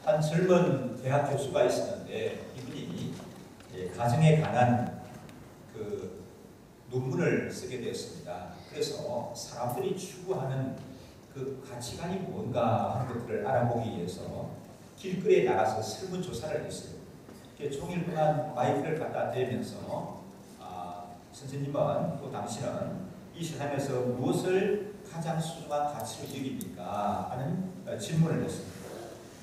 한 젊은 대학 교수가 있었는데 이분이 가정에 관한 그 논문을 쓰게 되었습니다. 그래서 사람들이 추구하는 그 가치관이 뭔가 하는 것들을 알아보기 위해서 길거리에 나가서 설문조사를 했어요. 종일 동안 마이크를 갖다 대면서 선생님은 또 당신은 이 세상에서 무엇을 가장 소중한 가치로 여깁니까? 하는 질문을 했습니다.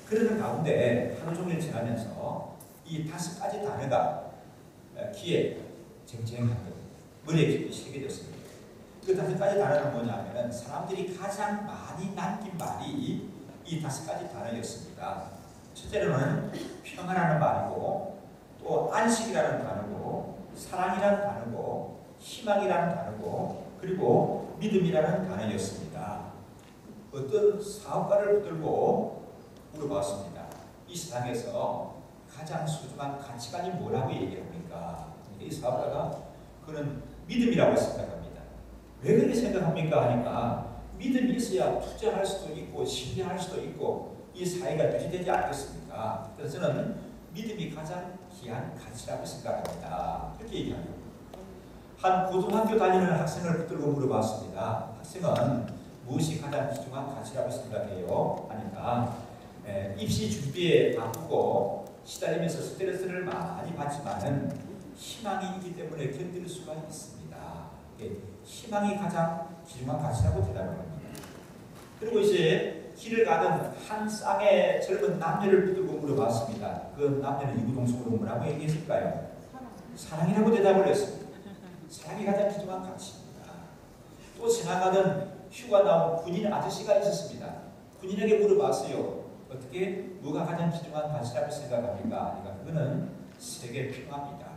그러는 가운데 하루 종일 지나면서 이 5가지 단어가 귀에 쟁쟁한 것, 머리에 새겨졌습니다. 그 5가지 단어는 뭐냐면 사람들이 가장 많이 남긴 말이 이 5가지 단어였습니다. 첫째로는 평화라는 말이고, 또 안식이라는 단어고, 사랑이라는 단어고, 희망이라는 단어고, 그리고 믿음이라는 단어였습니다. 어떤 사업가를 붙들고 물어봤습니다. 이 세상에서 가장 소중한 가치관이 뭐라고 얘기합니까? 이 사업가가 그는 믿음이라고 생각합니다. 왜 그렇게 생각합니까? 하니까 믿음이 있어야 투자할 수도 있고 신뢰할 수도 있고 이 사회가 유지되지 않겠습니까? 그래서 저는 믿음이 가장 귀한 가치라고 생각합니다. 그렇게 얘기합니다. 한 고등학교 다니는 학생을 붙들고 물어봤습니다. 학생은 무엇이 가장 소중한 가치라고 생각해요? 하니까 입시 준비에 바쁘고 시달리면서 스트레스를 많이 받지만은 희망이 있기 때문에 견딜 수가 있습니다. 희망이 가장 귀중한 가치라고 대답을 합니다. 그리고 이제 길을 가던 한 쌍의 젊은 남녀를 붙들고 물어봤습니다. 그 남녀는 이구동성으로 뭐라고 얘기했을까요? 사랑이라고 대답을 했습니다. 사랑이 가장 귀중한 가치입니다. 또 지나가던 휴가 나온 군인 아저씨가 있었습니다. 군인에게 물어봤어요. 어떻게 뭐가 가장 귀중한 가치라고 생각합니까? 그러니까 그거는 세계 평화입니다.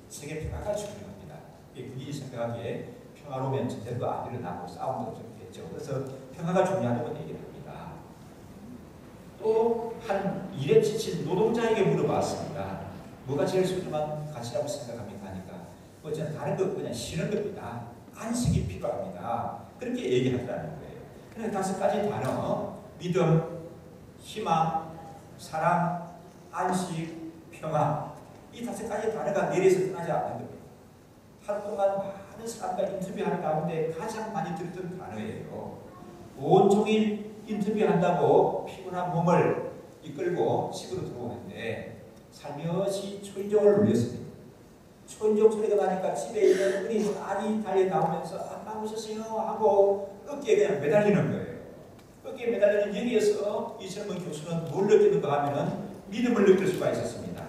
세계 평화가 중요합니다. 군인이 생각하기에 평화로우면 전쟁도 안 일어나고 싸움도 없겠죠. 그래서 평화가 중요하다고 얘기를 합니다. 또 한 일에 지친 노동자에게 물어봤습니다. 뭐가 제일 소중한 가치라고 생각합니까? 하니까 뭐 저는 다른 거 그냥 쉬는 겁니다. 안식이 필요합니다. 그렇게 얘기하더라는 거예요. 그래서 5가지 단어, 믿음, 희망, 사랑, 안식, 평화, 이 5가지 단어가 내려서 떠나지 않는 겁니다. 하루 동안 많은 사람과 인터뷰하는 가운데 가장 많이 들었던 단어예요. 온종일 인터뷰한다고 피곤한 몸을 이끌고 집으로 들어오는데 살며시 초인종을 눌렸습니다. 초인종 소리가 나니까 집에 있는 우리 딸이 달려 나오면서 아빠 오셨어요 하고 어깨에 그냥 매달리는 거예요. 어깨에 매달리는 여기에서 이 젊은 교수는 뭘 느끼는가 하면은 믿음을 느낄 수가 있었습니다.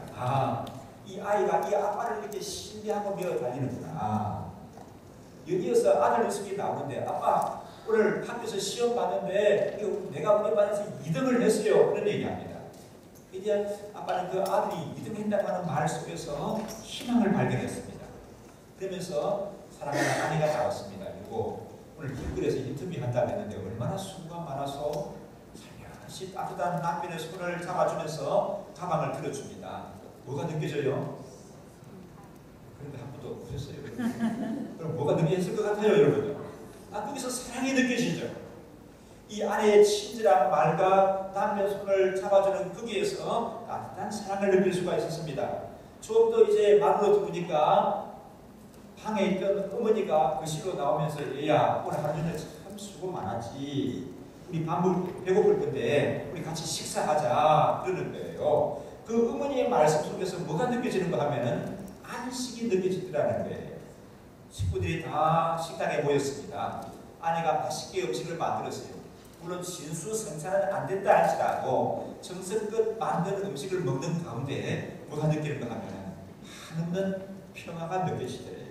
이 아이가 이 아빠를 이렇게 신뢰하고 밀어 달리는구나. 여기에서 아들 모습이 나오는데 아빠 오늘 학교에서 시험 봤는데 내가 우리 반에서 2등을 했어요. 그런 얘기합니다. 이제 아빠는 그 아들이 2등했다고 하는 말 속에서 희망을 발견했습니다. 그러면서 사랑하는 아내가 나왔습니다. 그리고 오늘 길거리에서 인터뷰한다고 했는데 얼마나 수고가 많아서 살며시 따뜻한 남편의 손을 잡아주면서 가방을 들어줍니다. 뭐가 느껴져요? 그런데 한 번도 없으셨어요. 그럼 뭐가 느껴졌을 것 같아요, 여러분? 거기서 사랑이 느껴지죠. 이 아내의 친절한 말과 남편 손을 잡아주는 거기에서 따뜻한 사랑을 느낄 수가 있었습니다. 좀 더 이제 말로 들으니까 방에 있던 어머니가 거실로 나오면서 얘야 오늘 하루 종일 참 수고 많았지. 우리 밥을 배고플 건데 우리 같이 식사하자 그러는 거예요. 그 어머니의 말씀 속에서 뭐가 느껴지는가 하면은 안식이 느껴지더라는 거예요. 식구들이 다 식당에 모였습니다. 아내가 맛있게 음식을 만들었어요. 물론 진수성찬은 안 된다 할지라도 정성껏 만든 음식을 먹는 가운데 뭐가 느끼는가 하면 한없는 평화가 느껴지더래요.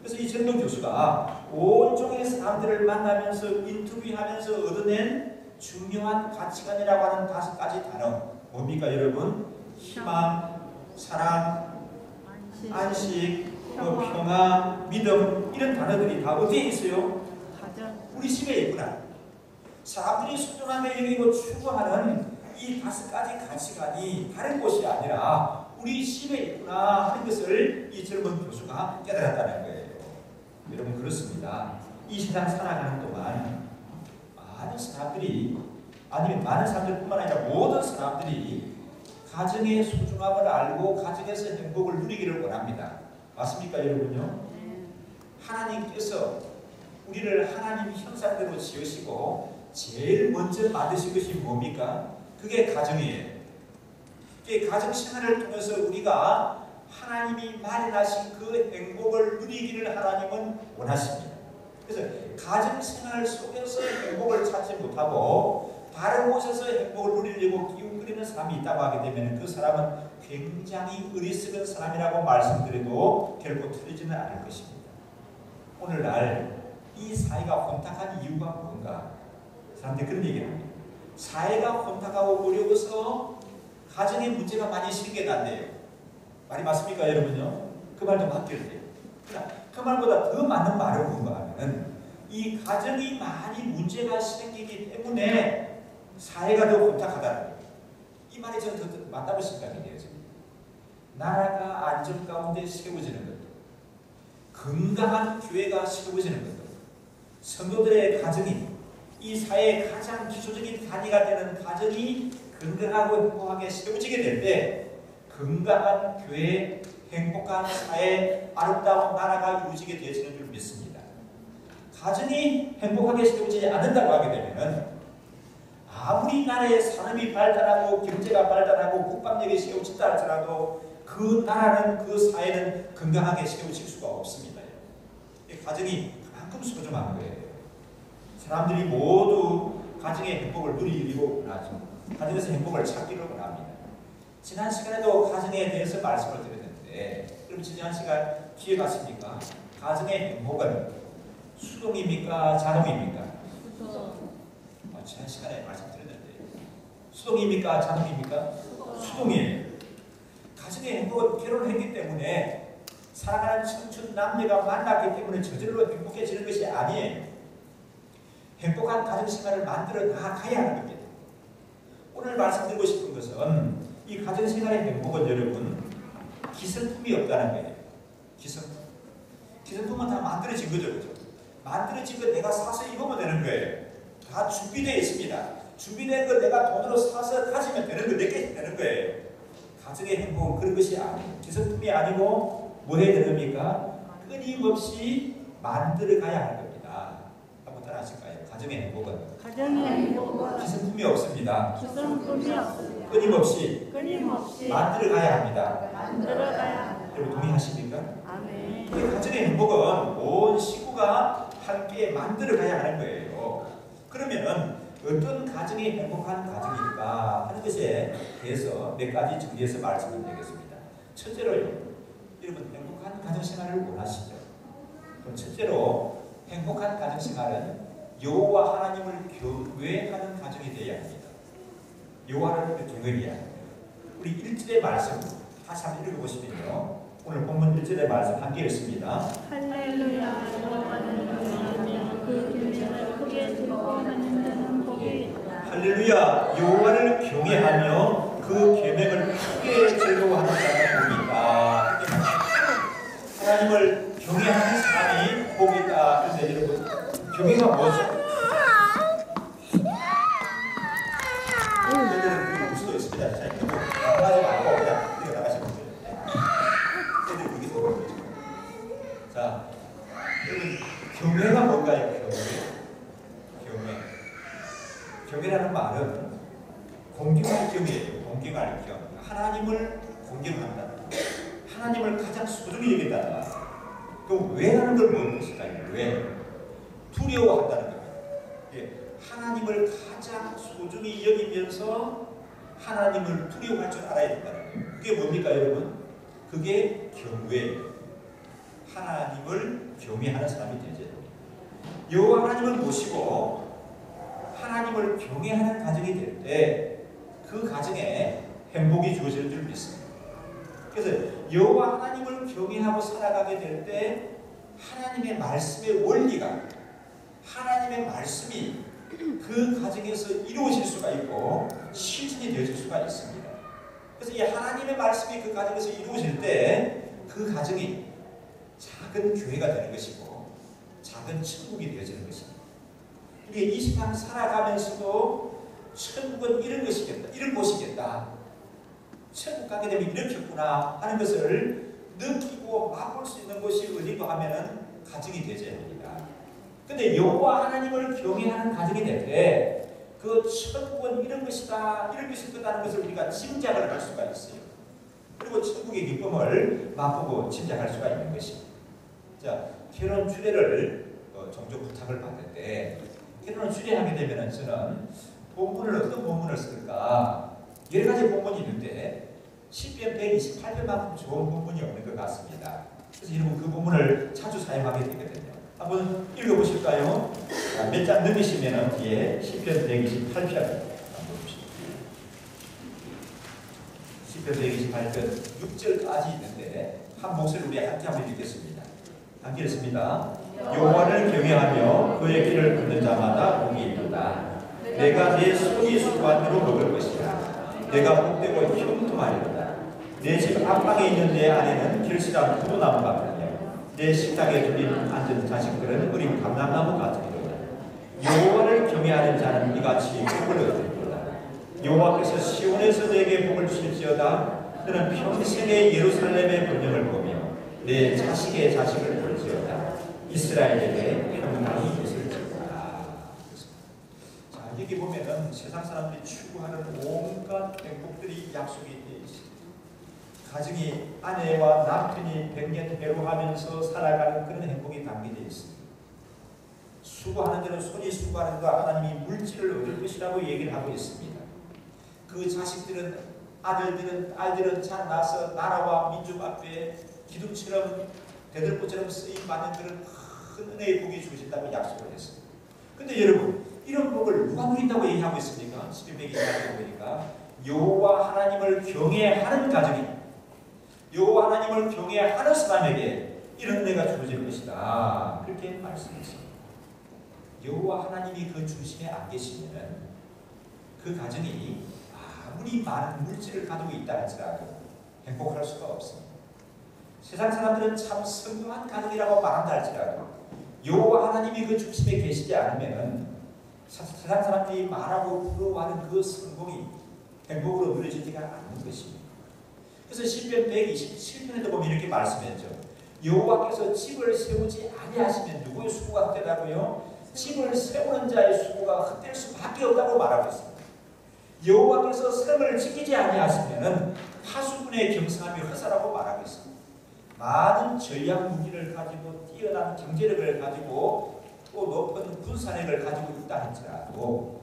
그래서 이 젊은 교수가 온종일 사람들을 만나면서 인터뷰하면서 얻어낸 중요한 가치관이라고 하는 5가지 단어 뭡니까 여러분? 희망, 사랑, 안식, 평화, 믿음 이런 단어들이 다 어디에 있어요? 우리 집에 있구나. 사람들이 소중하게 여기고 추구하는 이 5가지 가치관이 다른 곳이 아니라 우리 집에 있구나 하는 것을 이 젊은 교수가 깨달았다는 거예요. 여러분 그렇습니다. 이 세상 살아가는 동안 많은 사람들이 아니면 많은 사람들뿐만 아니라 모든 사람들이 가정의 소중함을 알고 가정에서 행복을 누리기를 원합니다. 맞습니까, 여러분요? 하나님께서 우리를 하나님 형상대로 지으시고 제일 먼저 만드신 것이 뭡니까? 그게 가정이에요. 그게 가정 생활을 통해서 우리가 하나님이 마련하신 그 행복을 누리기를 하나님은 원하십니다. 그래서 가정 생활 속에서 행복을 찾지 못하고 다른 곳에서 행복을 누리려고 기웃거리는 사람이 있다고 하게 되면 그 사람은 굉장히 어리석은 사람이라고 말씀드려도 결코 틀리지는 않을 것입니다. 오늘날 이 사회가 혼탁한 이유가 뭔가? 사람들이 그런 얘기를 합니다. 사회가 혼탁하고 어려워서 가정에 문제가 많이 생겨난대요. 말이 맞습니까, 여러분요? 그 말도 맞길 돼요. 그러나 그 말보다 더 많은 말은 뭔가 하면은 이 가정이 많이 문제가 생기기 때문에 사회가 더 혼탁하다는 거예요. 이 말이 저는 더 맞다고 생각이 돼요. 나라가 안전 가운데 세워지는 것도, 건강한 교회가 세워지는 것도, 성도들의 가정이 이 사회의 가장 기초적인 단위가 되는 가정이 건강하고 행복하게 세워지게 될 때 건강한 교회, 행복한 사회, 아름다운 나라가 이루어지게 되어지는 줄 믿습니다. 가정이 행복하게 세워지지 않는다고 하게 되면 아무리 나라의 산업이 발달하고 경제가 발달하고 국방력이 세워진다 할지라도 그 나라는, 그 사회는 건강하게 세워질 수가 없습니다. 가정이 그만큼 소중한 거예요. 사람들이 모두 가정의 행복을 누리려고 원하죠. 가정에서 행복을 찾기를 원합니다. 지난 시간에도 가정에 대해서 말씀을 드렸는데, 그럼 지난 시간 뒤에 갔습니까? 가정의 행복은 수동입니까? 자동입니까? 지난 시간에 말씀드렸는데, 수동입니까? 자동입니까? 수동이에요. 가정의 행복은 결혼을 했기 때문에 사랑하는 청춘 남녀가 만났기 때문에 저절로 행복해지는 것이 아니에요. 행복한 가정생활을 만들어 나가야 하는 겁니다. 오늘 말씀드리고 싶은 것은 이 가정생활의 행복은 여러분 기성품이 없다는 거예요. 기성품. 기성품은 다 만들어진 거죠. 그죠? 만들어진 거 내가 사서 입으면 되는 거예요. 다 준비되어 있습니다. 준비된 거 내가 돈으로 사서 가지면 되는 거, 내게 되는 거예요. 가정의 행복은 그런 것이 아니에요. 기성품이 아니고 뭐 해야 되는 겁니까? 끊임없이 만들어가야 하는 겁니다. 한번 따라 하실까요? 가정의 행복은 기성품이 없습니다. 끊임없이 만들어가야 합니다. 여러분 동의하십니까? 아멘. 가정의 행복은 온 식구가 함께 만들어가야 하는 거예요. 그러면은 어떤 가정이 행복한 가정일까 하는 것에 대해서 몇 가지 정리해서 말씀을 드리겠습니다. 첫째로요, 여러분 행복한 가정생활을 원하시죠? 그럼 첫째로 행복한 가정생활은 여호와 하나님을 경외하는 가정이 되어야 합니다. 여호와 하나님을 경외해야 합니다. 우리 1절의 말씀 다시 한번 읽어보시면요, 오늘 본문 1절의 말씀 함께 읽습니다. 할렐루야. 여호와는 경외하며 그 계명을 크게 즐거워하는 자는 복이 있다. 할렐루야. 여호와를 경외하며 그 계명을 크게 즐거워하는 자는 복이 있다. 하나님을 경외하는 사람이 복이 있다. 그런데 여러분, 경외가 뭐죠? 애들은 울 수도 있습니다. 하지 말고 그냥 뛰어나가시면 돼요. 애들 그게 더 그런 거죠. 자, 여러분, 경외가 뭔가요? 경외. 경외라는 말은 공경할 겸이에요. 공경할 겸. 하나님을 공경한다. 하나님을 가장 소중히 여긴다. 그럼 왜라는 걸 모르는 것일까요? 왜? 두려워한다는 겁니다. 하나님을 가장 소중히 여기면서 하나님을 두려워할 줄 알아야 된다는 거예요. 그게 뭡니까, 여러분? 그게 경외예요. 하나님을 경외하는 사람이 되어야 됩니다. 여호와 하나님을 모시고 하나님을 경외하는 가정이 될 때 그 가정에 행복이 주어질 줄 믿습니다. 그래서 여호와 하나님을 경외하고 살아가게 될 때 하나님의 말씀의 원리가, 하나님의 말씀이 그 가정에서 이루어질 수가 있고 실천이 되어질 수가 있습니다. 그래서 이 하나님의 말씀이 그 가정에서 이루어질 때 그 가정이 작은 교회가 되는 것이고 작은 천국이 되어지는 것입니다. 우리가 이 세상 살아가면서도 천국은 이런 것이겠다, 이런 곳이겠다, 천국 가게 되면 이렇겠구나 하는 것을 느끼고 맛볼 수 있는 곳이 어디고 하면은 가정이 되어야 됩니다. 근데 여호와 하나님을 경외하는 가정이 될 때 그 천국은 이런 것이다, 이런 것일 거다는 것을 우리가 짐작을 할 수가 있어요. 그리고 천국의 기쁨을 맛보고 짐작할 수가 있는 것입니다. 자, 결혼 주례를 종종 부탁을 받는데, 결혼을 주례하게 되면은 저는 본문을 어떤 본문을 쓸까, 여러 가지 본문이 있는데 시편 128편만큼 좋은 본문이 없는 것 같습니다. 그래서 여러분 그 본문을 자주 사용하게 되거든요. 한번 읽어보실까요? 몇 장 넘기시면 뒤에 시편 128편 한번 보십시오. 시편 128편 6절까지 있는데 한 목소리 우리 함께 한번 읽겠습니다. 함께 읽습니다. 여호와를 경외하며 그의 길을 걷는 자마다 복이 있도다. 내가 내 손이 수고한 대로 먹을 것이라. 내가 복되고 형통하리로다. 내 집 앞방에 있는 내 아내는 결실한 포도나무 같으며 내 식탁에 둘린 앉은 자식들은 어린 감람나무 같으리로다. 여호와를 경외하는 자는 이같이 복을 얻으리로다. 여호와께서 시온에서 내게 복을 주실지어다. 너는 평생의 예루살렘의 번영을 보며 내 자식의 자식을 볼지어다. 이스라엘에게 평강이 있을지어다. 자, 여기 보면은 세상 사람들이 추구하는 온갖 행복들이 약속이 되어 있습니다. 가정이 아내와 남편이 백년해로하면서 살아가는 그런 행복이 담겨져 있습니다. 수고하는 데는 손이 수고하는 거 하나님이 물질을 얻을 것이라고 얘기를 하고 있습니다. 그 자식들은, 아들들은, 딸들은 잘 나서 나라와 민족 앞에 기둥처럼 대들보처럼 쓰임받는 그런 큰 은혜의 복이 주신다고 약속을 했습니다. 근데 여러분, 이런 복을 누가 누린다고 얘기하고 있습니까? 시편 128편 보니까 여호와 하나님을 경외하는 가정이, 여호와 하나님을 경외하는 사람에게 이런 은혜가 주어질 것이다, 그렇게 말씀했습니다. 여호와 하나님이 그 중심에 안 계시면 그 가정이 아무리 많은 물질을 가지고 있다 할지라도 행복할 수가 없습니다. 세상 사람들은 참 성공한 가정이라고 말한다 할지라도 여호와 하나님이 그 중심에 계시지 않으면 세상 사람들이 말하고 부러워하는 그 성공이 행복으로 누려지지가 않는 것입니다. 그래서 시편 127편에도 보면 이렇게 말씀했죠. 여호와께서 집을 세우지 아니하시면 누구의 수고가 헛되다고요? 집을 세우는 자의 수고가 헛될 수밖에 없다고 말하고 있습니다. 여호와께서 성을 지키지 아니하시면 하수군의 경성함이 허사라고 말하고 있습니다. 많은 전략 무기를 가지고 뛰어난 경제력을 가지고 또 높은 군사력을 가지고 있다 할지라도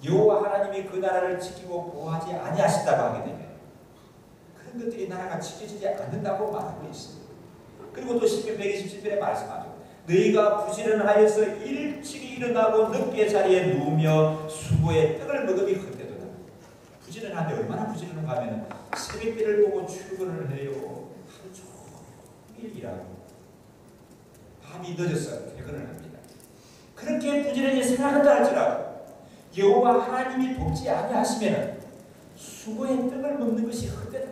여호와 하나님이 그 나라를 지키고 보호하지 아니하신다고 하게 되면 그런 것들이 나라가 지켜지지 않는다고 말하고 있습니다. 그리고 또 시편 127편에 말씀하죠. 너희가 부지런하여서 일찍이 일어나고 늦게 자리에 누우며 수고의 떡을 먹으니 헛되도다. 부지런한데 얼마나 부지런한가 하면 새벽비를 보고 출근을 해요. 하루 종일 일하고 밤이 늦어서 퇴근을 합니다. 그렇게 부지런히 생활한다 할지라도 여호와 하나님이 돕지 아니하시면 수고의 떡을 먹는 것이 헛되다.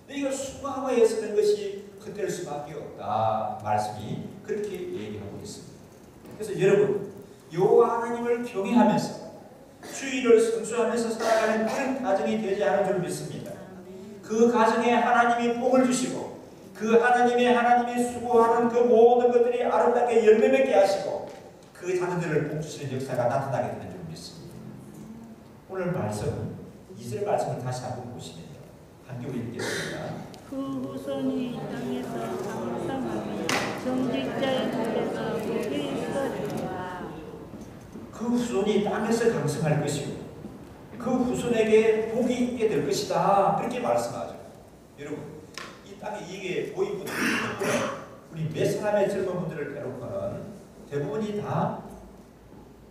너희가 수고하고 애쓰는 것이 헛될 수밖에 없다. 말씀이 그렇게 얘기하고 있습니다. 그래서 여러분, 여호와 하나님을 경외하면서 주의를 성수하면서 살아가는 그런 가정이 되지 않은 줄 믿습니다. 그 가정에 하나님이 복을 주시고 그 하나님이 수고하는 그 모든 것들이 아름답게 열매 맺게 하시고 그 자녀들을 복 주시는 역사가 나타나게 되는 줄 믿습니다. 오늘 말씀 2절 말씀을 다시 한번 보시면요. 함께 읽겠습니다. 그 후손이 땅에서 강성하며 정직자의 집에서 복이 있으리라. 그 후손이 땅에서 강성할 것이고 그 후손에게 복이 있게 될 것이다, 그렇게 말씀하죠. 여러분, 이 땅에 이게 보인 분들이 우리 몇 사람의 젊은 분들을 빼놓고는 대부분이 다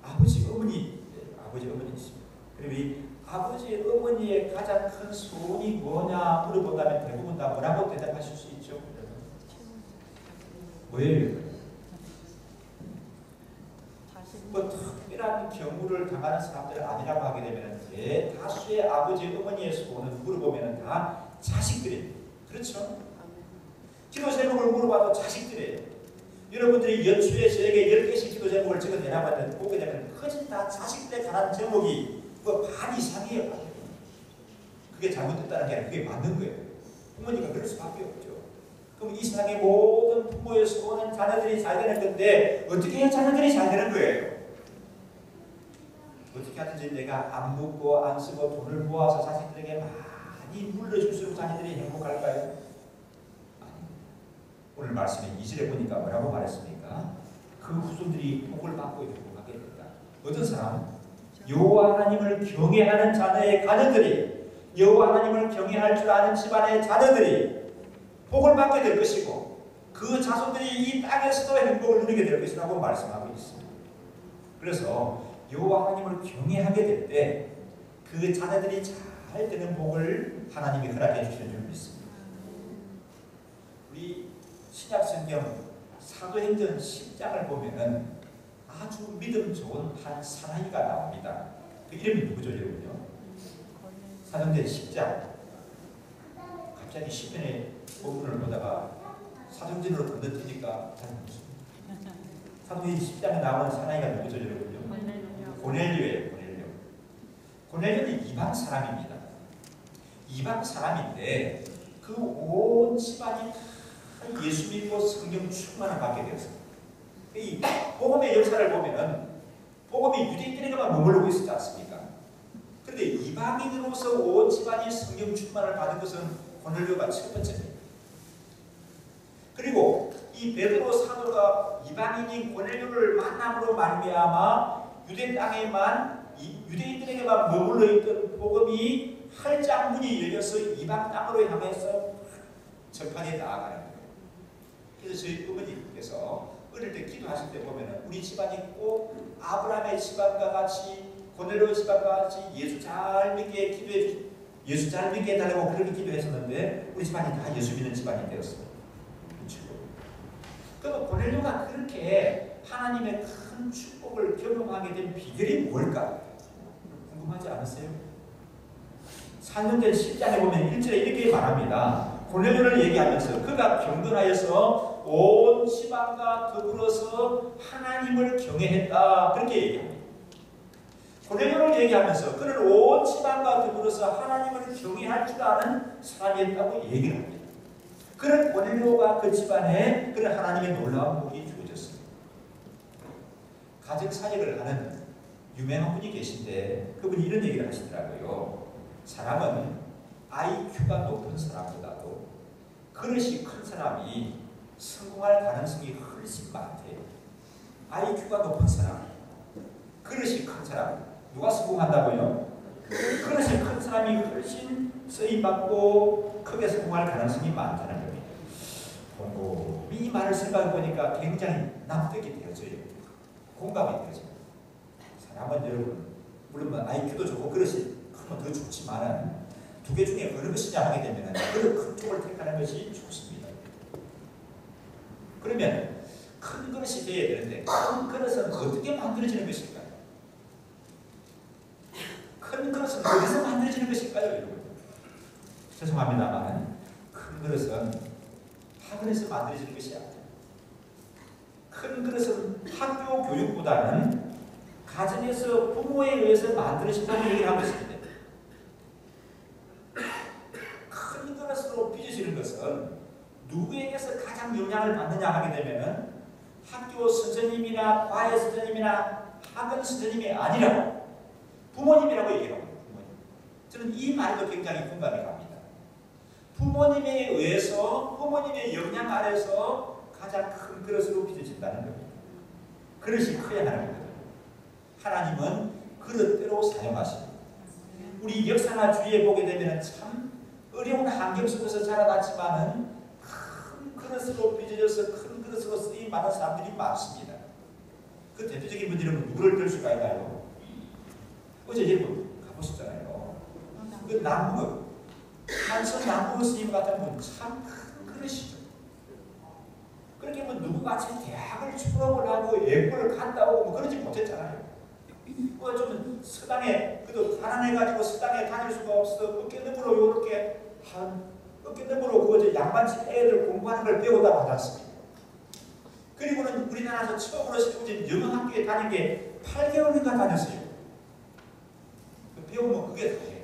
아버지 어머니십니다. 그리고 이 아버지 어머니의 가장 큰 소원이 뭐냐 물어본다면 대부분 다 뭐라고 대답하실 수 있죠? 뭐예요? 뭐 특별한 경우를 당하는 사람들 아니라고 하게 되면 대다수의 아버지 어머니의 소원은 물어보면 다 자식들이에요. 그렇죠? 기도 제목을 물어봐도 자식들이에요. 여러분들이 연초에 저에게 10개씩 기도 제목을 적어내라고 하는데 보게 되면 거진 다 자식들에 관한 제목이 뭐 반 이상이에요. 그게 잘못됐다는 게 아니라 그게 맞는 거예요. 부모니까 그럴 수밖에 없죠. 그럼 이 세상의 모든 부모의 소원은 자녀들이 잘 되는 건데 어떻게 해야 자녀들이 잘 되는 거예요? 어떻게 하든지 내가 안 묻고 안 쓰고 돈을 모아서 자식들에게 많이 물려줄수록 자녀들이 행복할까요? 아니. 오늘 말씀에 2절에 보니까 뭐라고 말했습니까? 그 후손들이 복을 받고 행복하게 된다. 어떤 사람? 여호와 하나님을 경외하는 자녀의 가정들이, 여호와 하나님을 경외할 줄 아는 집안의 자녀들이 복을 받게 될 것이고 그 자손들이 이 땅에서도 행복을 누리게 될 것이라고 말씀하고 있습니다. 그래서 여호와 하나님을 경외하게 될 때 그 자녀들이 잘 되는 복을 하나님이 허락해 주시는 줄 믿습니다. 우리 신약성경 사도행전 10장을 보면은 아주 믿음 좋은 한 사나이가 나옵니다. 그 이름이 누구죠, 여러분요? 사도행전 10장. 갑자기 10편의 본문을 보다가 사도행전으로 건너뛰니까 잘 모르겠습니다. 사도행전 10장에 나오는 사나이가 누구죠, 여러분요? 고넬료예요. 고넬료는 이방 사람입니다. 이방 사람인데 그 온 집안이 다 예수 믿고 성령 충만을 받게 되었습니다. 이 복음의 역사를 보면은 복음이 유대인들에게만 머무르고 있었지 않습니까? 그런데 이방인으로서 온 집안이 성령 충만을 받은 것은 고넬료가 첫 번째입니다. 그리고 이 베드로 사도가 이방인인 고넬료를 만남으로 말미암아 유대 땅에만 유대인들에게만 머물러 있던 복음이 활장문이 열려서 이방 땅으로 향해서 전파에 나아가는 거예요. 그래서 저희 어머니께서 어릴 때 기도하실 때 보면 우리 집안이 꼭 아브라함의 집안과 같이 고넬료 집안과 같이 예수 잘 믿게 해달라고 그렇게 기도했었는데 우리 집안이 다 예수 믿는 집안이 되었습니다. 그럼 고넬료가 그렇게 하나님의 큰 축복을 경험하게 된 비결이 뭘까? 궁금하지 않으세요? 사도행전 10장에 보면 1절에 이렇게 말합니다. 고넬료를 얘기하면서 그가 경건하여서 온 지방과 더불어서 하나님을 경외했다. 그렇게 얘기합니다. 고넬료를 얘기하면서 그는 온 지방과 더불어서 하나님을 경외할 줄 아는 사람이었다고 얘기를 합니다. 그런 고넬료가 그 집안에 그런 하나님의 놀라운 복이 주어졌습니다. 가정 사역을 하는 유명한 분이 계신데 그분이 이런 얘기를 하시더라고요. 사람은 IQ가 높은 사람보다도 그릇이 큰 사람이 성공할 가능성이 훨씬 많대요. IQ가 높은 사람, 그릇이 큰 사람, 누가 성공한다고요? 그릇이 큰 사람이 훨씬 쓰임받고 크게 성공할 가능성이 많다는 겁니다. 이 말을 생각해 보니까 굉장히 납득이 되어져요. 공감이 되어져요. 사람은 여러분, 물론 IQ도 좋고 그릇이 크면 더 좋지만 두 개 중에 어느 것이냐 하게 되면 그릇 큰 쪽을 택하는 것이 좋습니다. 그러면 큰 그릇이 되어야 되는데 큰 그릇은 어떻게 만들어지는 것일까요? 큰 그릇은 어디서 만들어지는 것일까요, 여러분? 죄송합니다만 큰 그릇은 학원에서 만들어지는 것이 아니에요. 큰 그릇은 학교 교육보다는 가정에서 부모에 의해서 만들어진다는 얘기를 하고 있습니다. 큰 그릇으로 빚어지는 것은 누구에게서 가장 영향을 받느냐 하게 되면 학교 선생님이나 과외 선생님이나 학원 선생님이 아니라 부모님이라고 얘기를 합니다. 저는 이 말도 굉장히 공감이 갑니다. 부모님에 의해서 부모님의 영향 아래서 가장 큰 그릇으로 빚어진다는 겁니다. 그릇이 커야 하는 겁니다. 하나님은 그릇대로 사용하십니다. 우리 역사나 주위에 보게 되면 참 어려운 환경 속에서 자라났지만은 큰 그릇으로 빚어져서 큰 그릇으로 쓰임 많은 사람들이 많습니다. 그 대표적인 분들은 누구를 들 수가 있나요? 어제 여러분 가보셨잖아요. 그 남북 한선 남북 스님 같은 분 참 큰 그릇이죠. 그렇게 뭐 누구같이 대학을 졸업을 하고 예고를 갔다 오고 뭐 그러지 못했잖아요. 뭐 좀 서당에 그래도 가난해가지고 서당에 다닐 수가 없어 어깨너머로 이렇게 어깨너머로 그거 양반집 애들 공부하는 걸 배우다 받았습니다. 그리고는 우리나라에서 처음으로 세워진 영어학교에 다닌 게 8개월인가 다녔어요. 배우면 그게 다예요.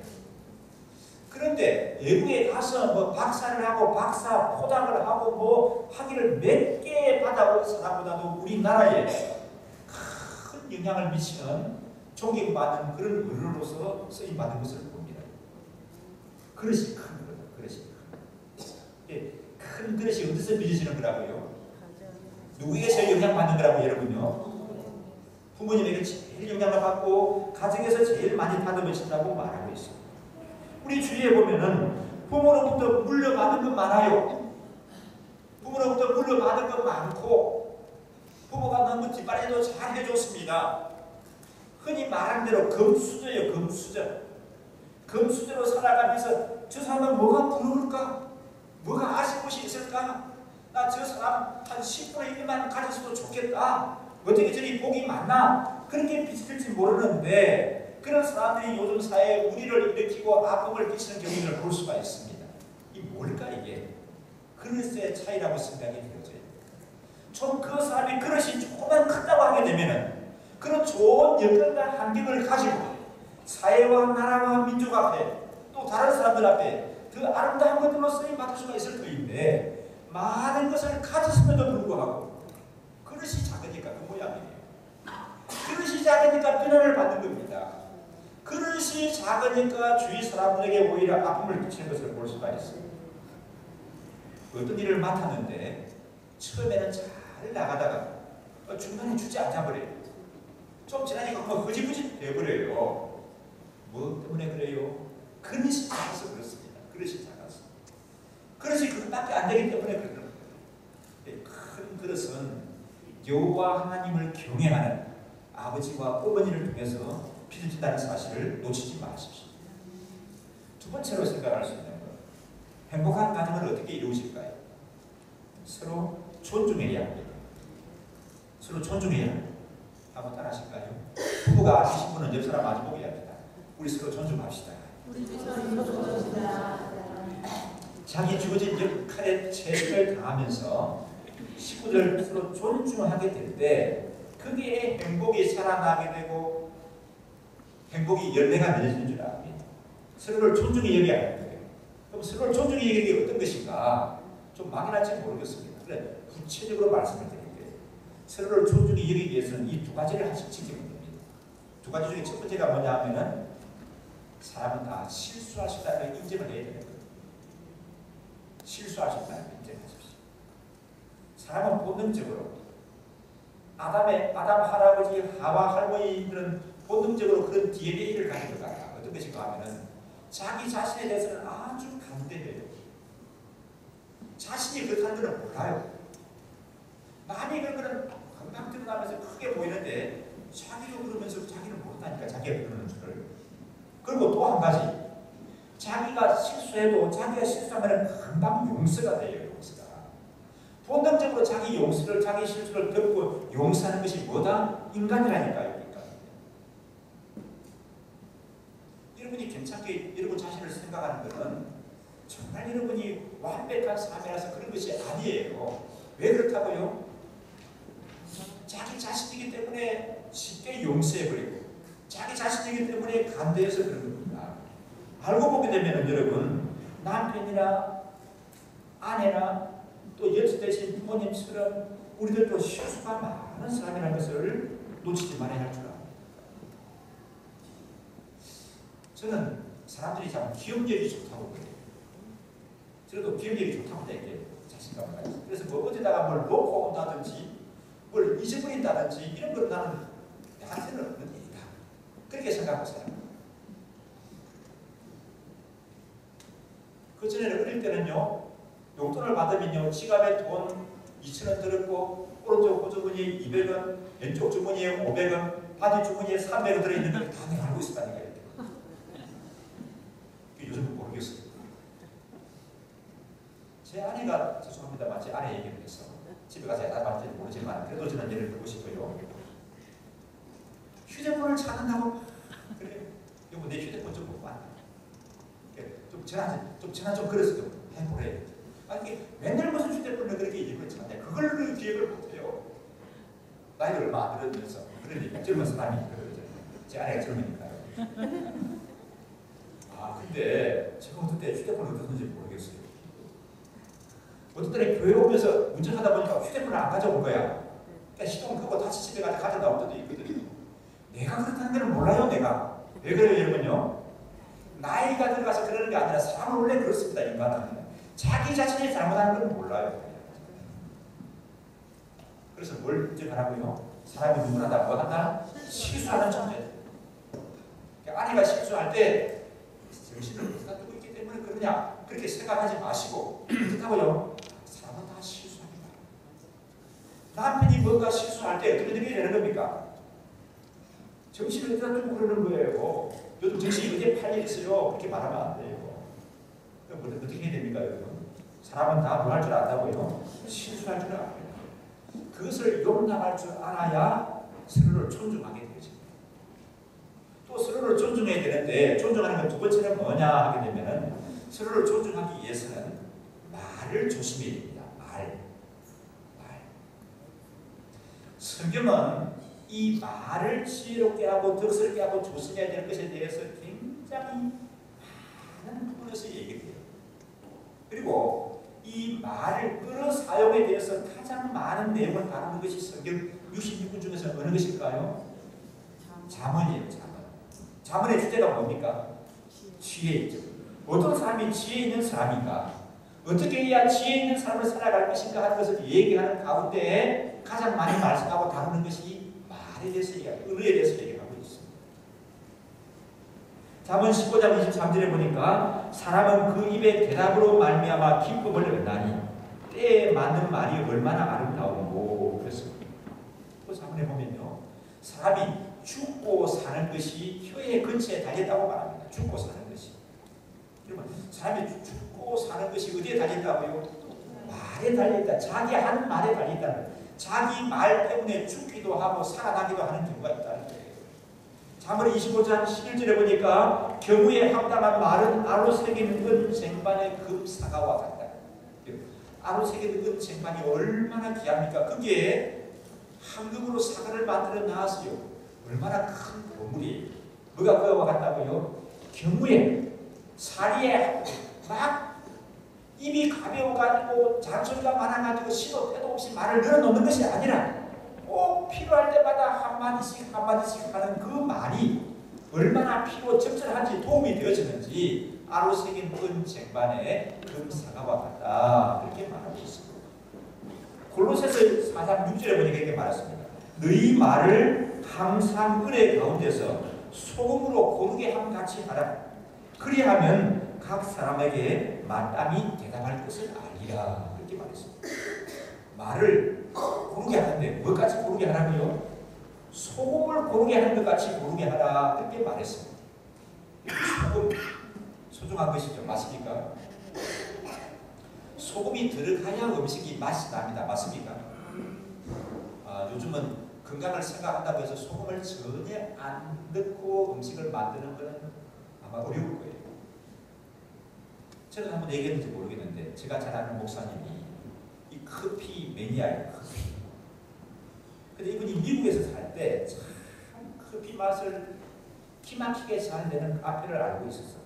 그런데 외국에 가서 뭐 박사를 하고 박사 포닥을 하고 뭐 학위를 몇 개 받아온 사람보다도 우리나라에 큰 영향을 미치는 존경받는 그런 어른으로서 쓰임받는 것을 봅니다. 그릇이 큰 거예요. 그릇이 큰 그릇이 어디서 빚어지는 거라고요? 누구에게서 영향받는 거라고 여러분요? 부모님에게 제일 영향을 받고 가정에서 제일 많이 받아보신다고 말하고 있어요. 우리 주위에 보면은 부모로부터 물려받은 것 많아요. 부모로부터 물려받은 것 많고 부모가 너무 뒷바라지도 잘 해줬습니다. 흔히 말하는 대로 금수저예요. 금수저. 금수저로 살아가면서 저 사람은 뭐가 부러울까? 뭐가 아쉬운 것이 있을까? 나 저 사람 한 10분의 1만 가졌어도 좋겠다. 어떻게 저리 복이 많나? 그렇게 비슷할지 모르는데 그런 사람들이 요즘 사회에 우리를 일으키고 아픔을 끼치는 경우를 볼 수가 있습니다. 이 뭘까 이게? 그릇의 차이라고 생각이 되어져요. 좀 그 사람이 그릇이 조금만 크다고 하게 되면은 그런 좋은 여건과 환경을 가지고 사회와 나라와 민족 앞에 또 다른 사람들 앞에 그 아름다운 것들로 쓰임 받을 수가 있을 터인데 많은 것을 가졌음에도 불구하고 그릇이 작으니까 그 모양이에요. 그릇이 작으니까 비난을 받는 겁니다. 그릇이 작으니까 주위 사람들에게 오히려 아픔을 끼치는 것을 볼 수가 있어요. 어떤 일을 맡았는데 처음에는 잘 나가다가 중간에 주지 않아 버려요. 좀 지나니까 뭐 흐지부지 돼버려요. 뭐 때문에 그래요? 그릇이 작아서 그렇습니다. 그릇이 작아서. 그릇이 그것밖에 안 되기 때문에 그런 거예요. 큰 그릇은 여호와 하나님을 경외하는 아버지와 어머니를 통해서 빚어진다는 사실을 놓치지 마십시오. 두 번째로 생각할 수 있는 것, 행복한 가정을 어떻게 이루어질까요? 서로 존중해야 합니다. 서로 존중해야 합니다. 한번 따라하실까요? 부부가 아시신 분은 옆 사람 마주 보게 합니다. 우리 서로 존중합시다. 자기 주어진 역할에 최선을 다하면서 식구들 서로 존중하게 될 때 그게 행복이 살아나게 되고 행복이 열매가 맺어지는 줄 압니다. 서로를 존중히 여겨야 하는 거예요. 그럼 서로를 존중히 여기는 게 어떤 것인가? 좀 막연할지 모르겠습니다. 그래, 구체적으로 말씀을 드릴게요. 서로를 존중히 여기기 위해서는 이 두 가지를 하나씩 지키면 됩니다. 두 가지 중에 첫 번째가 뭐냐 하면은 사람은 다 실수할 수 있다는 걸 인정을 해야 되는 거예요. 실수할 수 있다는 걸 인정하십시오. 사람은 본능적으로 아담 할아버지, 하와 할머니들은 본능적으로 그런 DNA를 가지고 가요. 어떤 것인가 하면은 자기 자신에 대해서는 아주 간대해요. 자신이 그렇다는 것을 몰라요. 남이 그런 거는 금방 드러나면서 크게 보이는데 자기도 그러면서 자기는 모른다니까, 자기가 그러는 줄을. 그리고 또 한 가지, 자기가 실수해도 자기가 실수하면 금방 용서가 돼요. 용서가. 본능적으로 자기 용서를, 자기 실수를 덮고 용서하는 것이 뭐다? 인간이라니까요. 여러분이 괜찮게 여러분 자신을 생각하는 것은 정말 여러분이 완벽한 삶이라서 그런 것이 아니에요. 왜 그렇다고요? 자기 자신이기 때문에 쉽게 용서해버리고 자기 자신이기 때문에 간대해서 그런 겁니다. 알고 보게 되면 여러분 남편이나 아내나 또 연수 되신 부모님처럼 우리들도 실수가 많은 사람이라는 것을 놓치지 말아야 할 줄 압니다. 저는 사람들이 참 기억력이 좋다고 그래요. 저도 기억력이 좋다고 되게 자신감을 가졌어요. 그래서 뭐 어디다가 뭘 놓고 온다든지 뭘 잊어버린다든지 이런 걸 나는 나한테는 없는 일이다. 그렇게 생각하고 살아요. 그 전에는 어릴 때는요, 용돈을 받으면요, 지갑에 돈 2,000원 들었고 오른쪽 호주머니에 200원, 왼쪽 주머니에 500원, 바지 주머니에 300원 들어있는 걸 다 내가 알고 있었다니까요. 요즘은 모르겠어요. 제 아내가, 죄송합니다만 제 아내 얘기를 해서 집에 가서 나한테 모르지만 그래도 저는 예를 들고 싶어요. 휴대폰을 찾는다고 그래. 여보 내 휴대폰 좀 보고 안 돼. 좀 전화 좀 그래서 좀 해보래. 아니 맨날 무슨 휴대폰을 그렇게 일부러 찾냐. 그걸 그 기억을 못해요. 나이가 얼마 안 들으면서 그러니까 젊은 사람이 그러죠. 제 아내가 젊으니까요. 근데 제가 어떤 때 휴대폰을 어떻게 모르겠어요. 어떤 때는 교회 오면서 운전하다 보니까 휴대폰을 안 가져온 거야. 그러니까 시동 끄고 다시 집에 가서 가져다 올 때도 있거든요. 내가 그렇다는 걸 몰라요, 내가. 왜 그래요, 여러분요? 나이가 들어가서 그러는 게 아니라 사람은 원래 그렇습니다, 인간은. 자기 자신이 잘못하는 걸 몰라요. 그래서 뭘 인정하라고요? 사람이 누구나 다 뭐 한다? 실수하는 존재. 그러니까 아내가 실수할 때 정신을 어디다 두고 있기 때문에 그러냐? 그렇게 생각하지 마시고 어떻다고요? 사람은 다 실수합니다. 남편이 뭔가 실수할 때 어떻게 되는 겁니까? 정신을 어디다 두고 그러는 거예요. 요즘 정신이 어디에 팔려 있어요. 그렇게 말하면 안 돼요. 그럼 어떻게 해야 됩니까, 여러분? 사람은 다 뭐 할 줄 안다고요? 실수할 줄 압니다. 그것을 용납할 줄 알아야 서로를 존중하게 되죠. 또 서로를 존중해야 되는데 존중하는 건 두 번째는 뭐냐 하게 되면은 서로를 존중하기 위해서는 말을 조심해야 됩니다. 말. 성경은 이 말을 지혜롭게 하고 덕스럽게 하고 조심해야 되는 것에 대해서 굉장히 많은 부분에서 얘기해요. 그리고 이 말을 끌어 사용에 대해서 가장 많은 내용을 다루는 것이 성경 66권 중에서 어느 것일까요? 잠언이에요. 잠언의 주제가 뭡니까? 지혜이죠. 어떤 사람이 지혜 있는 사람인가? 어떻게 해야 지혜 있는 삶을 살아갈 것인가 하는 것을 얘기하는 가운데 가장 많이 말씀하고 다루는 것이 말에 대해서 의에 대해서 얘기하고 있습니다. 잠언 15장 23절에 보니까 사람은 그 입의 대답으로 말미암아 기쁨을 얻나니 때에 맞는 말이 얼마나 아름다운고 그랬습니다. 그 잠언에 보면요, 사람이 죽고 사는 것이 혀의 근처에 달렸다고 말합니다. 죽고 사는 것이. 여러분, 사람이 죽고 사는 것이 어디에 달렸다고요? 말에 달려있다. 자기 한 말에 달려있다는 거예요. 자기 말 때문에 죽기도 하고 살아나기도 하는 경우가 있다는 거예요. 잠언 25장 11절에 보니까 경우에 합당한 말은 알로 새긴 은쟁반의 금사과와 같다. 알로 새긴 은쟁반이 얼마나 귀합니까? 거기에 황금으로 사과를 만들어 놨어요. 얼마나 큰 보물이에요. 뭐가 그거와 같다고요? 경우에 사리에 막 입이 가벼워가지고 잔소리가 많아가지고 시도 때도 없이 말을 늘어놓는 것이 아니라 꼭 필요할 때마다 한마디씩 하는 그 말이 얼마나 필요 적절한지 도움이 되어지는지 알로 새긴 은쟁반의 금사과와 같다. 그렇게 말하고 있습니다. 골로새서 4장 6절에 보니까 이렇게 말했습니다. 너희 말을 항상 은혜 가운데서 소금으로 고르게 함같이 하라. 그리하면 각 사람에게 마땅히 대답할 것을 알리라. 그렇게 말했습니다. 말을 고르게 하는데 뭐같이 고르게 하라고요? 소금을 고르게 하는 것 같이 고르게 하라. 그렇게 말했습니다. 소금 소중한 것이죠. 맞습니까? 소금이 들어가야 음식이 맛이 납니다. 맞습니까? 요즘은 건강을 생각한다고 해서 소금을 전혀 안 넣고 음식을 만드는 것은 아마 어려울 거예요. 저는 한번 얘기했는지 모르겠는데 제가 잘 아는 목사님이 이 커피 매니아예요. 커피. 근데 이분이 미국에서 살 때 참 커피 맛을 기막히게 잘 내는 카페를 알고 있었어요.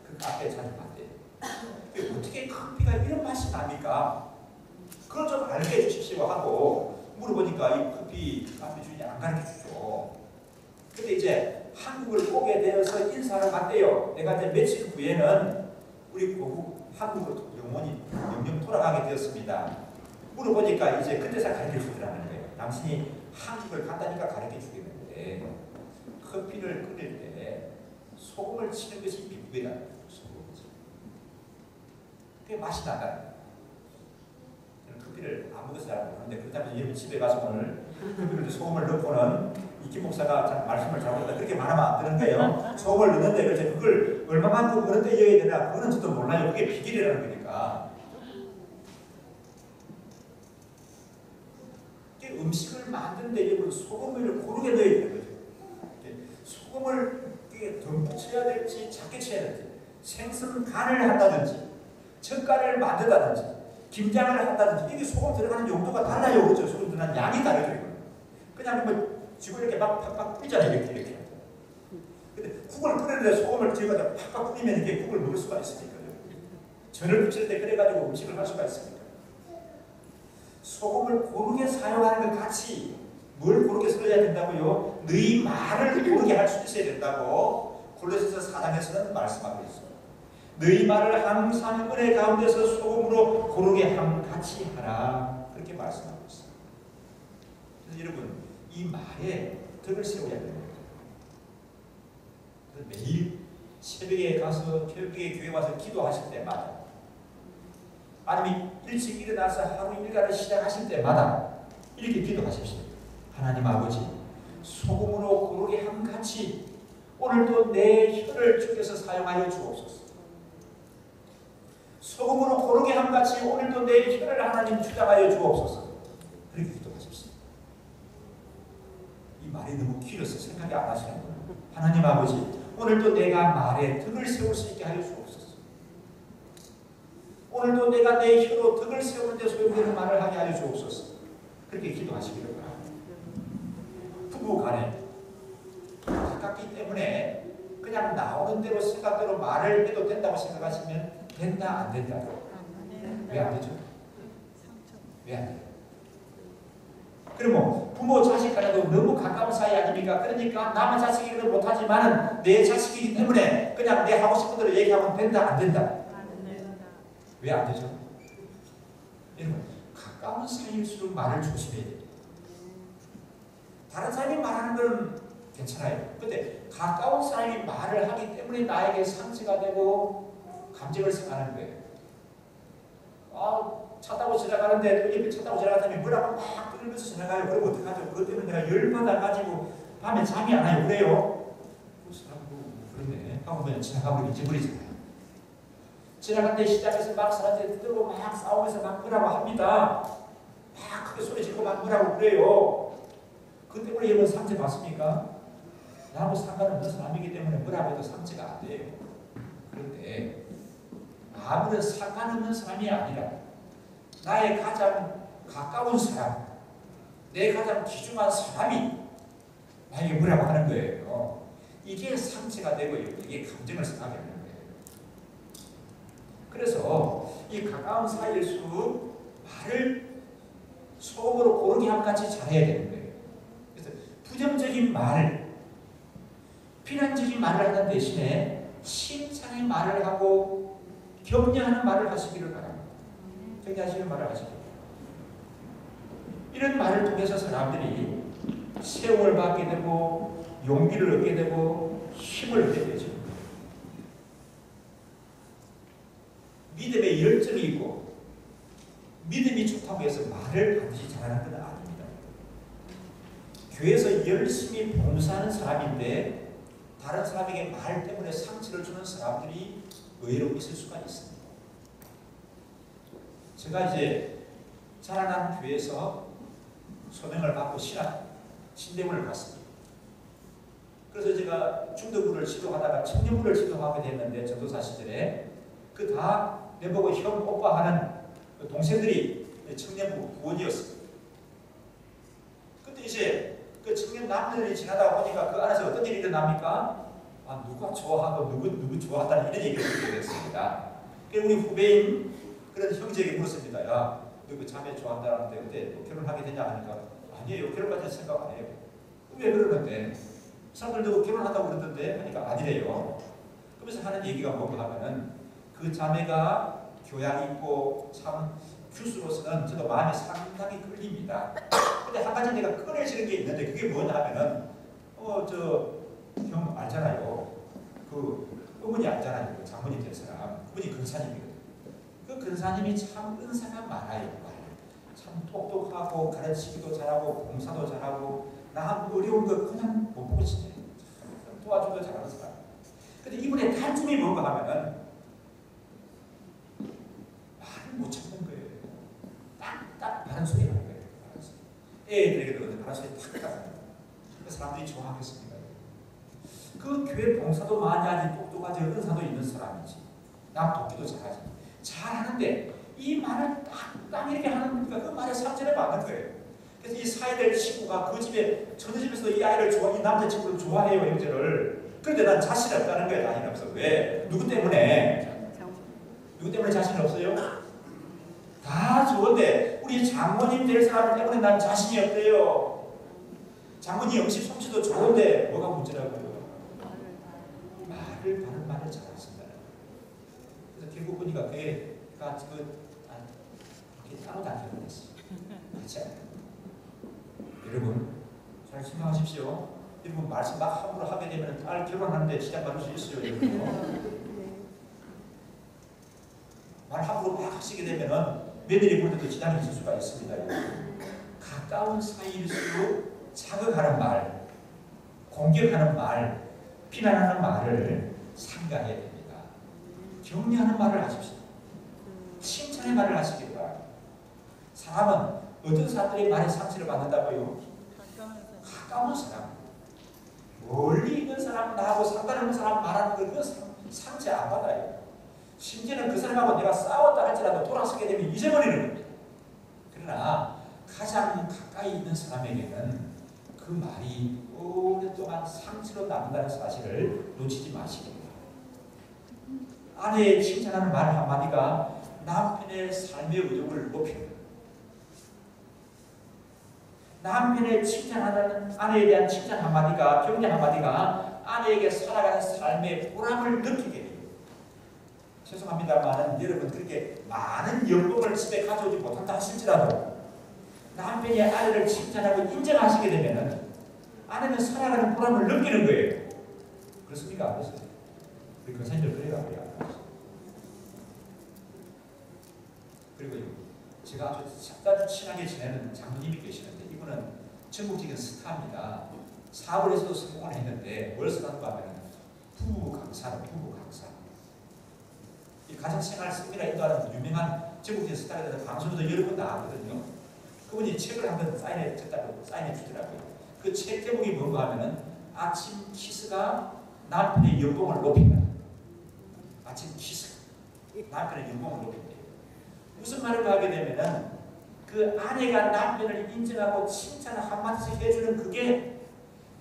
그 카페에 자주 갔대요. 어떻게 커피가 이런 맛이 납니까? 그걸 좀 알게 해주십시오 하고 물어보니까 이 커피 카페 주인이 안 가르쳐 주죠. 근데 이제 한국을 오게 되어서 인사를 갔대요. 내가 이제 며칠 후에는 우리 고국 한국으로 영영 돌아가게 되었습니다. 물어보니까 이제 그때서 가르쳐 주더라는 거예요. 당신이 한국을 간다니까 가르쳐 주겠는데 커피를 끓일 때 소금을 치는 것이 비법이라는 거예요. 소금을. 그게 맛이 나다. 커피를 아무것도 잘 모르는데 그렇다면 여러분 집에 가서 오늘 커피를 소금을 넣고는 이김 목사가 말씀을 잘못했다 그렇게 말하면 안 되는 거예요. 소금을 넣는데 그래서 그걸 얼마만큼 어느 때 넣어야 되나 그거는 저도 몰라요. 그게 비결이라는 거니까. 음식을 만드는데 여러분 소금을 고르게 넣어야 되는 거죠. 소금을 듬뿍 쳐야 될지 작게 쳐야 될지 생선 간을 한다든지 젓갈을 만든다든지 김장을 한다든지 이게 소금 들어가는 용도가 달라요. 그렇죠? 소금 들어가는 양이 다르죠. 그냥 뭐 지금 이렇게 막 팍팍 뿌리잖아요. 이렇게. 근데 국을 끓이는데 소금을 지어가지고 팍팍 뿌리면 이게 국을 먹을 수가 있으니까요. 전을 부칠 때 그래가지고 음식을 할 수가 있으니까. 소금을 고르게 사용하는 것 같이 뭘 고르게 써야 된다고요? 너희 말을 고르게 할 수 있어야 된다고 골로새서 4장에서는 말씀하고 있어요. 너희 말을 항상 은혜 가운데서 소금으로 고르게 함같이 하라. 그렇게 말씀하고 있어요. 그래서 여러분 이 말에 덕을 세워야 됩니다. 매일 새벽에 가서 새벽에 교회 와서 기도하실 때마다 아니면 일찍 일어나서 하루 일과를 시작하실 때마다 이렇게 기도하십시오. 하나님 아버지 소금으로 고르게 함같이 오늘도 내 혀를 주께서 사용하여 주옵소서. 소금으로 고르게 함같이 오늘도 내 혀를 하나님 주장하여 주옵소서. 그렇게 기도하십시오. 이 말이 너무 길어서 생각이 안 하시는 거예요. 하나님 아버지 오늘도 내가 말에 덕을 세울 수 있게 하여 주옵소서. 오늘도 내가 내 혀로 덕을 세우는데 소용되는 말을 하게 하여 주옵소서. 그렇게 기도하시기를 바랍니다. 부부 간에 가깝기 때문에 그냥 나오는 대로 생각대로 말을 해도 된다고 생각하시면 된다 안 된다? 왜 안 되죠? 왜 안 돼요? 그러면 부모 자식 간에도 너무 가까운 사이 아닙니까? 그러니까 남의 자식이기도 못하지만 내 자식이기 때문에 그냥 내 하고 싶은 대로 얘기하면 된다 안 된다? 왜 안 되죠? 여러분 가까운 사이일수록 말을 조심해야 돼요. 다른 사람이 말하는 건 괜찮아요. 근데 가까운 사람이 말을 하기 때문에 나에게 상처가 되고 감정을 상하는 거예요. 차 타고 지나가는데 또 옆에 차 타고 지나가더니 뭐라고 막 끌면서 지나가요. 그러면 어떡하죠? 그것 때문에 내가 열받아가지고 밤에 잠이 안 와요. 그래요? 그 사람도 그렇네 하고 그냥 지나가고 잊어버리잖아요. 지나갔는데 시작해서 막 사람들이 들고 막 싸우면서 막 뭐라고 합니다. 막 크게 소리 지르고 막 뭐라고 그래요. 그 때문에 여러분 상처 받습니까? 나하고 상관없는 사람이기 때문에 뭐라고 해도 상처가 안 돼요. 그런데 아무런 상관없는 사람이 아니라 나의 가장 가까운 사람, 내 가장 귀중한 사람이 나에게 뭐라고 하는 거예요. 이게 상처가 되고 이게 감정을 상하게 하는 거예요. 그래서 이 가까운 사이일수록 말을 소금으로 고르게 함같이 잘해야 되는 거예요. 그래서 부정적인 말을, 비난적인 말을 하는 대신에 칭찬의 말을 하고 격려하는 말을 하시기를 바랍니다. 격려하시는 말을 하시기를 바랍니다. 이런 말을 통해서 사람들이 세움을 받게 되고 용기를 얻게 되고 힘을 얻게 되죠. 믿음에 열정이 있고 믿음이 좋다고 해서 말을 반드시 잘하는 건 아닙니다. 교회에서 열심히 봉사하는 사람인데 다른 사람에게 말 때문에 상처를 주는 사람들이 의외로 있을 수가 있습니다. 제가 이제 자라난 교회에서 소명을 받고 신대문을 갔습니다. 그래서 제가 중도부를 지도하다가 청년부를 지도하게 됐는데 전도사 시절에 그 다 내보고 형 오빠 하는 그 동생들이 청년부 부원이었습니다. 근데 이제 그 청년 남들이 지나다 보니까 그 안에서 어떤 일이 일어납니까? 누가 좋아하고 누구 좋아한다는 이런 얘기를 듣게 됐습니다. 그래서 우리 후배인 그런 형제에게 물었습니다. 야, 너 그 자매 좋아한다는데 근데 뭐 결혼하게 되냐 하니까 아니에요. 결혼까지 생각 안 해요. 왜 그러는데? 사람들도 결혼한다고 그러던데 하니까 아니래요. 그러면서 하는 얘기가 뭔가 하면은 그 자매가 교양 있고 참 교수로서는 저도 마음이 상당히 끌립니다. 근데 한 가지 내가 꺼내지는 게 있는데 그게 뭐냐 하면은 형 알잖아요. 그 어머니 알잖아요. 그 장모님 된 사람. 그분이 근사님이거든요. 그 근사님이 참 은사가 많아요. 참 똑똑하고 가르치기도 잘하고 봉사도 잘하고 나 어려운 거 그냥 못 보고 지내. 도와줘도 잘하는 사람. 근데 이분의 단점이 뭔가 하면은 말을 못 찾는 거예요. 딱딱 바른 소리 하는 거예요. 애들에게도 바른 소리 탁 하는 거예요. 그 사람들이 좋아하겠습니다. 그 교회 봉사도 많이 하지 똑똑하지 은사도 있는 사람이지. 남 돕기도 잘하지. 잘하는데 이 말을 딱딱 이렇게 하는 거니까 그 말에 상처를 받는 거예요. 그래서 이 사이될 친구가 그 집에 저희 집에서 이 아이를 이 남자친구를 좋아해요. 형제를. 그런데 난 자신 없다는 거야. 자신 없어. 왜? 누구 때문에? 누구 때문에 자신 없어요? 다 좋은데 우리 장모님 될 사람 때문에 난 자신이 없대요. 장모님 음식 솜씨도 좋은데 뭐가 문제라고요? 바른 말을 잘하신다. 그래서 결국 보니까 그게 아무도 안 결혼했어. 그렇지 않아요? 여러분 잘 생각하십시오. 여러분 말씀 막 함부로 하게 되면 딸 결혼하는데 지장 받을 수 있어요. 여러분. 말 함부로 막 하시게 되면은 며느리 볼 때도 지장이 있을 수가 있습니다. 여러분. 가까운 사이일수록 자극하는 말, 공격하는 말, 비난하는 말을 삼가해야 됩니다. 격려하는 말을 하십시오. 칭찬의 말을 하시기 바랍니다. 사람은 어떤 사람들의 말에 상처를 받는다고요? 가까운 사람. 멀리 있는 사람, 나하고 상관없는 사람 말하는 걸 그건 상처 안 받아요. 심지어는 그 사람하고 내가 싸웠다 할지라도 돌아서게 되면 잊어버리는 겁니다. 그러나 가장 가까이 있는 사람에게는 그 말이 오랫동안 상처로 남는다는 사실을 놓치지 마시기 바랍니다. 아내의 칭찬하는 말 한마디가 남편의 삶의 의욕을 높입니다. 남편의 칭찬하는 아내에 대한 칭찬 한마디가, 격려 한마디가 아내에게 살아가는 삶의 보람을 느끼게 됩니다. 죄송합니다만 여러분 그렇게 많은 연봉을 집에 가져오지 못한다 하실지라도 남편이 아내를 칭찬하고 인정하시게 되면 아내는 살아가는 보람을 느끼는 거예요. 그렇습니까? 안 그렇습니까? 우리 권사님들 그래요? 안 그래요? 그리고 제가 아주 친하게 지내는 장모님이 계시는데 이분은 전국적인 스타입니다. 사업을 해서도 성공을 했는데 뭘 쓰라고 하면 부부 강사. 이 가정생활 세미나 인도하는 유명한 전국적인 스타가 되는 방송에도 여러 번 나왔거든요. 그분이 책을 한번 사인해 주더라고요. 그 책 제목이 뭔가 하면은 아침 키스가 남편의 연봉을 높인다. 아침 키스 남편의 연봉을 높인다. 무슨 말을 하게 되면은 그 아내가 남편을 인정하고 칭찬 한마디씩 해주는 그게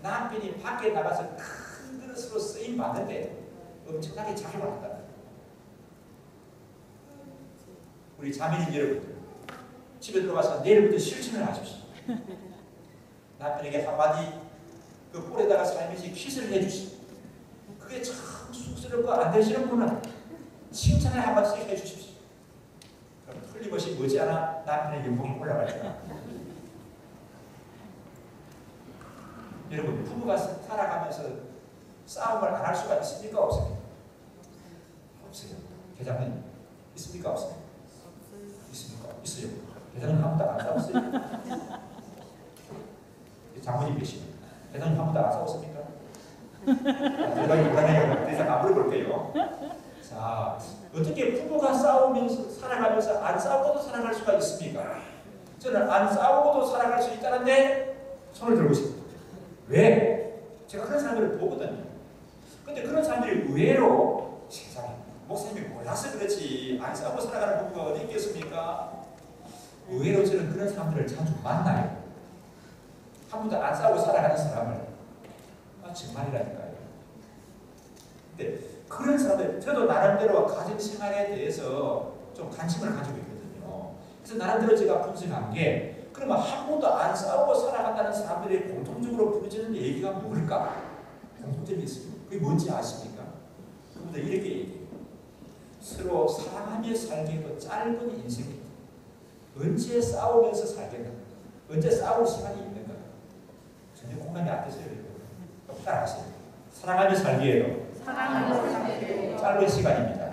남편이 밖에 나가서 큰 그릇으로 쓰임 받는데 엄청나게 작용을 한다. 우리 자매님 여러분들 집에 들어가서 내일부터 실천을 하십시오. 남편에게 한마디 그 볼에다가 살며시 키스를 해주시오. 그게 참 쑥스럽고 안 되시는 분은 칭찬을 한마디씩 해주십시오. 그럼 틀림없이 머지않아 남편의 연봉이 올라갈 거다. 여러분 부부가 살아가면서 싸움을 안 할 수가 있습니까? 없습니까? 없어요. 대장님 있습니까? 없습니까? 있습니까? 있어요. 대장님 한 번도 안 싸웠어요? 장모님 계시면 대장님 한 번도 안 싸웠습니까? 제가 이번에 대장 안 물어볼게요. 자, 어떻게 부부가 싸우면서 살아가면서 안 싸우고도 살아갈 수가 있습니까? 저는 안 싸우고도 살아갈 수 있다는데 손을 들고 있습니다. 왜? 제가 그런 사람들을 보거든요. 근데 그런 사람들이 의외로 세상에 목사님이 몰라서 그렇지 안 싸우고 살아가는 부부가 어디 있겠습니까? 의외로 저는 그런 사람들을 자주 만나요. 한 번도 안 싸우고 살아가는 사람을. 정말이라니까요. 근데 그런 사람들, 저도 나름대로 가정생활에 대해서 좀 관심을 가지고 있거든요. 그래서 나름대로 제가 분석한 게 그러면 한 번도 안 싸우고 살아간다는 사람들이 공통적으로 부르짖는 얘기가 뭘까? 공통점이 있습니다. 그게 뭔지 아십니까? 그분들 이렇게 얘기해요. 서로 사랑하며 살기에도 짧은 인생입니다. 언제 싸우면서 살겠나? 언제 싸울 시간이 있는가? 전혀 공감이 안 되세요, 여러분. 따라하세요. 사랑하며 살기에도 짧은 시간입니다.